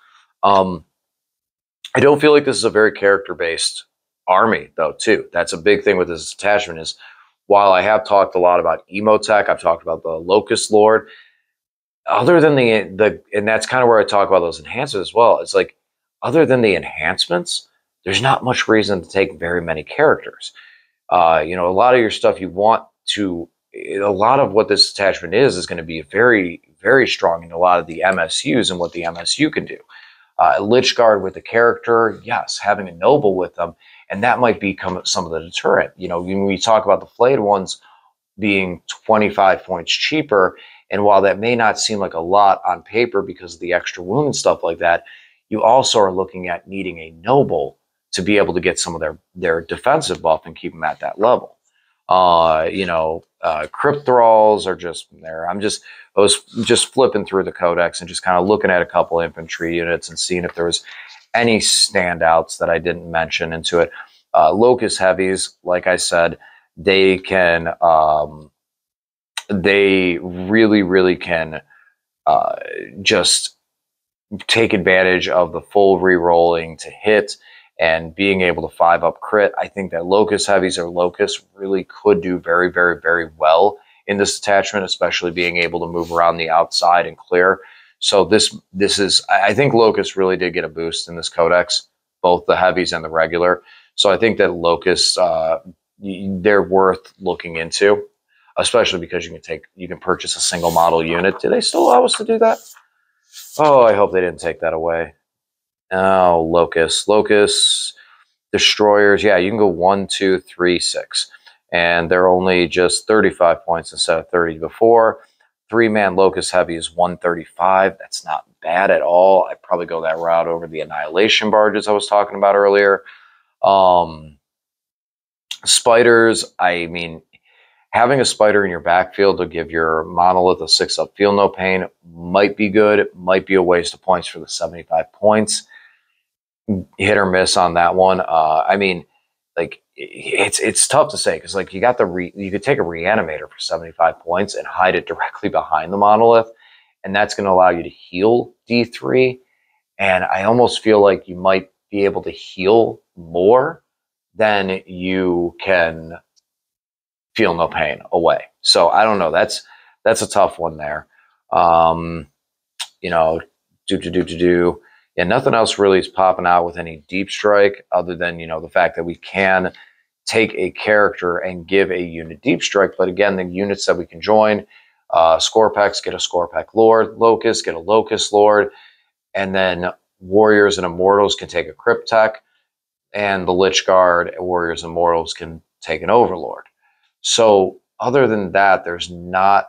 I don't feel like this is a very character-based army, though, too. That's a big thing with this detachment is, while I have talked a lot about Emotech, I've talked about the Locust Lord, other than the and that's kind of where I talk about those enhancements as well. It's like, other than the enhancements, there's not much reason to take very many characters. You know, a lot of your stuff you want to, a lot of what this detachment is going to be very, very strong in a lot of the MSUs and what the MSU can do. Lich Guard with the character, yes, having a noble with them, and that might become some of the deterrent. You know, when we talk about the flayed ones being 25 points cheaper, and while that may not seem like a lot on paper because of the extra wound and stuff like that, you also are looking at needing a noble to be able to get some of their defensive buff and keep them at that level. You know, Crypt Thralls are just there. I was just flipping through the Codex and just kind of looking at a couple infantry units and seeing if there was any standouts that I didn't mention into it. Locust Heavies, like I said, they can, they really, really can just take advantage of the full re-rolling to hit and being able to 5-up crit. I think that Locust Heavies or Locusts really could do very, very, very well in this detachment, especially being able to move around the outside and clear. So this is, I think Locusts really did get a boost in this Codex, both the heavies and the regular. So I think that Locusts, they're worth looking into, especially because you can purchase a single model unit. Do they still allow us to do that? Oh, I hope they didn't take that away. Oh, Locusts, Destroyers. Yeah, you can go 1, 2, 3, 6. And they're only just 35 points instead of 30 before. 3-man Locust Heavy is 135. That's not bad at all. I'd probably go that route over the Annihilation Barges I was talking about earlier. Spiders, I mean, having a spider in your backfield to give your Monolith a 6-up Feel No Pain might be good. It might be a waste of points for the 75 points. Hit or miss on that one. I mean, like, it's tough to say because, like, you got you could take a Reanimator for 75 points and hide it directly behind the Monolith, and that's going to allow you to heal D3. And I almost feel like you might be able to heal more than you can Feel No Pain away. So I don't know. That's a tough one there. You know, yeah, nothing else really is popping out with any deep strike other than, you know, the fact that we can take a character and give a unit deep strike. But again, the units that we can join, Scorpex, get a Scorpec Lord, Locust, get a Locust Lord, and then Warriors and Immortals can take a Crypt Tech, and the Lich Guard and Warriors and Immortals can take an Overlord. So other than that, there's not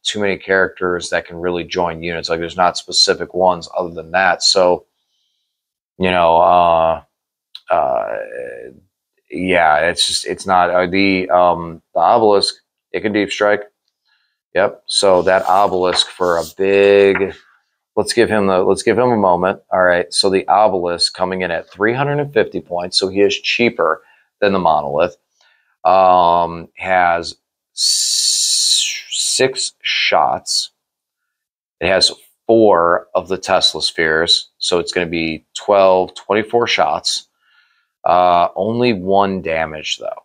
too many characters that can really join units. Like, there's not specific ones other than that. So, you know, yeah, it's not the Obelisk. It can deep strike. Yep. So that Obelisk for a big, let's give him a moment. All right. So the Obelisk coming in at 350 points. So he is cheaper than the Monolith. Has 6 shots. It has 4 of the Tesla spheres. So it's going to be 24 shots. Only 1 damage, though,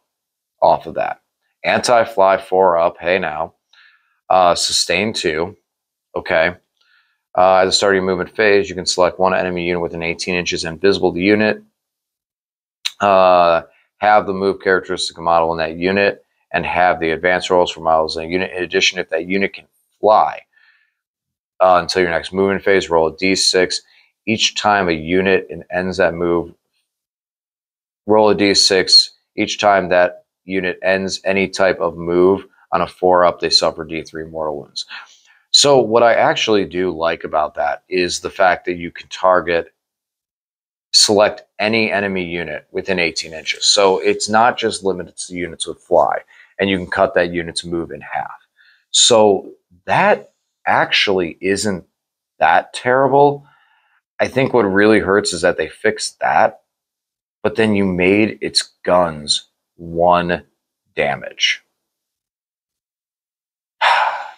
off of that. Anti-fly 4 up. Hey, now. Sustain 2. Okay. At the start of your movement phase, you can select one enemy unit within 18 inches invisible to the unit. Have the move characteristic model in that unit, and have the advanced rolls for models in a unit. In addition, if that unit can fly until your next movement phase, roll a d6. Each time a unit ends that move, roll a d6. Each time that unit ends any type of move on a 4-up, they suffer d3 mortal wounds. So what I actually do like about that is the fact that you can select any enemy unit within 18 inches. So it's not just limited to units with fly, and you can cut that unit's move in half. So that actually isn't that terrible. I think what really hurts is that they fixed that, but then you made its guns 1 damage.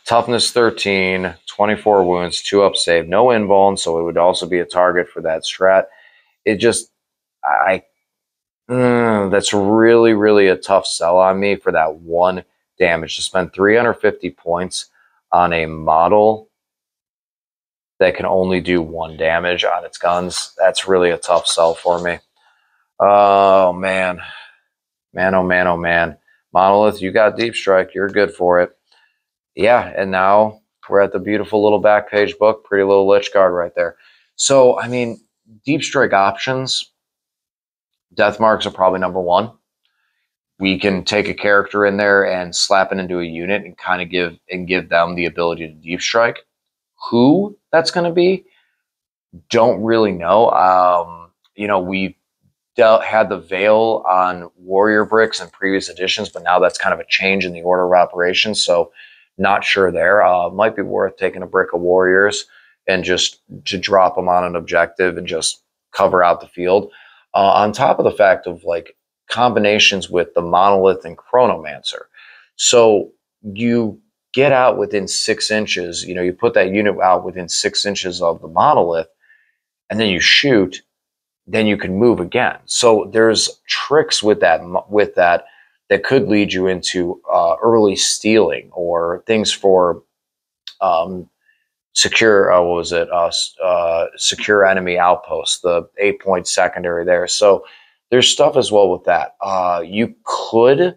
Toughness 13, 24 wounds, 2-up save, no invuln, so it would also be a target for that strat. It just, that's really, really a tough sell on me for that 1 damage. To spend 350 points on a model that can only do 1 damage on its guns, that's really a tough sell for me. Oh, man. Man, oh, man, oh, man. Monolith, you got deep strike. You're good for it. Yeah, and now we're at the beautiful little back page book. Pretty little Lich Guard right there. So, I mean, deep strike options, Death Marks are probably number 1. We can take a character in there and slap it into a unit and kind of give them the ability to deep strike. Who that's going to be, don't really know. You know, we had the Veil on Warrior Bricks in previous editions, but now that's kind of a change in the order of operations. So not sure there. Might be worth taking a brick of Warriors and just to drop them on an objective and just cover out the field. On top of the fact of, like, combinations with the Monolith and Chronomancer. So you get out within 6 inches, you know, you put that unit out within 6 inches of the Monolith, and then you shoot, then you can move again. So there's tricks with that that could lead you into early stealing or things for secure, secure enemy outposts, the 8-point secondary there. So there's stuff as well with that. You could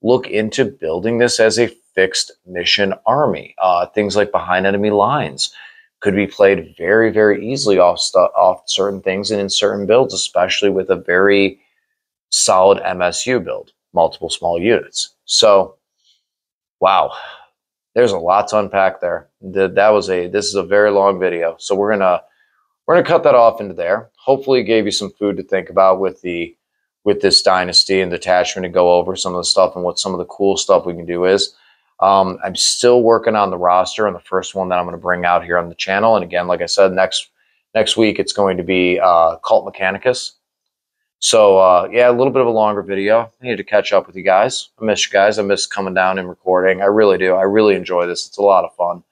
look into building this as a fixed mission army. Things like behind enemy lines could be played very, very easily off certain things and in certain builds, especially with a very solid MSU build, multiple small units. So, wow. There's a lot to unpack there. This is a very long video, so we're gonna cut that off into there. Hopefully, it gave you some food to think about with this dynasty and detachment, and go over some of the stuff and what some of the cool stuff we can do is. I'm still working on the roster on the first one that I'm going to bring out here on the channel. And again, like I said, next week it's going to be Cult Mechanicus. So yeah, a little bit of a longer video. I need to catch up with you guys. I miss you guys. I miss coming down and recording. I really do. I really enjoy this. It's a lot of fun.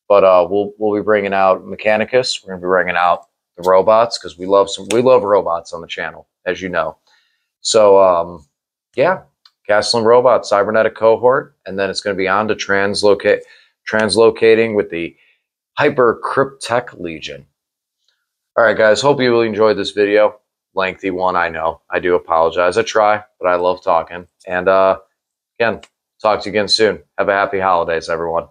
But we'll be bringing out Mechanicus. We're going to be bringing out the robots because we love robots on the channel, as you know. So yeah, Castling Robot, Cybernetic Cohort, and then it's going to be on to translocating with the Hypercrypt Legion. All right, guys, hope you really enjoyed this video. Lengthy one, I know. I do apologize. I try, but I love talking. And again, talk to you again soon. Have a happy holidays, everyone.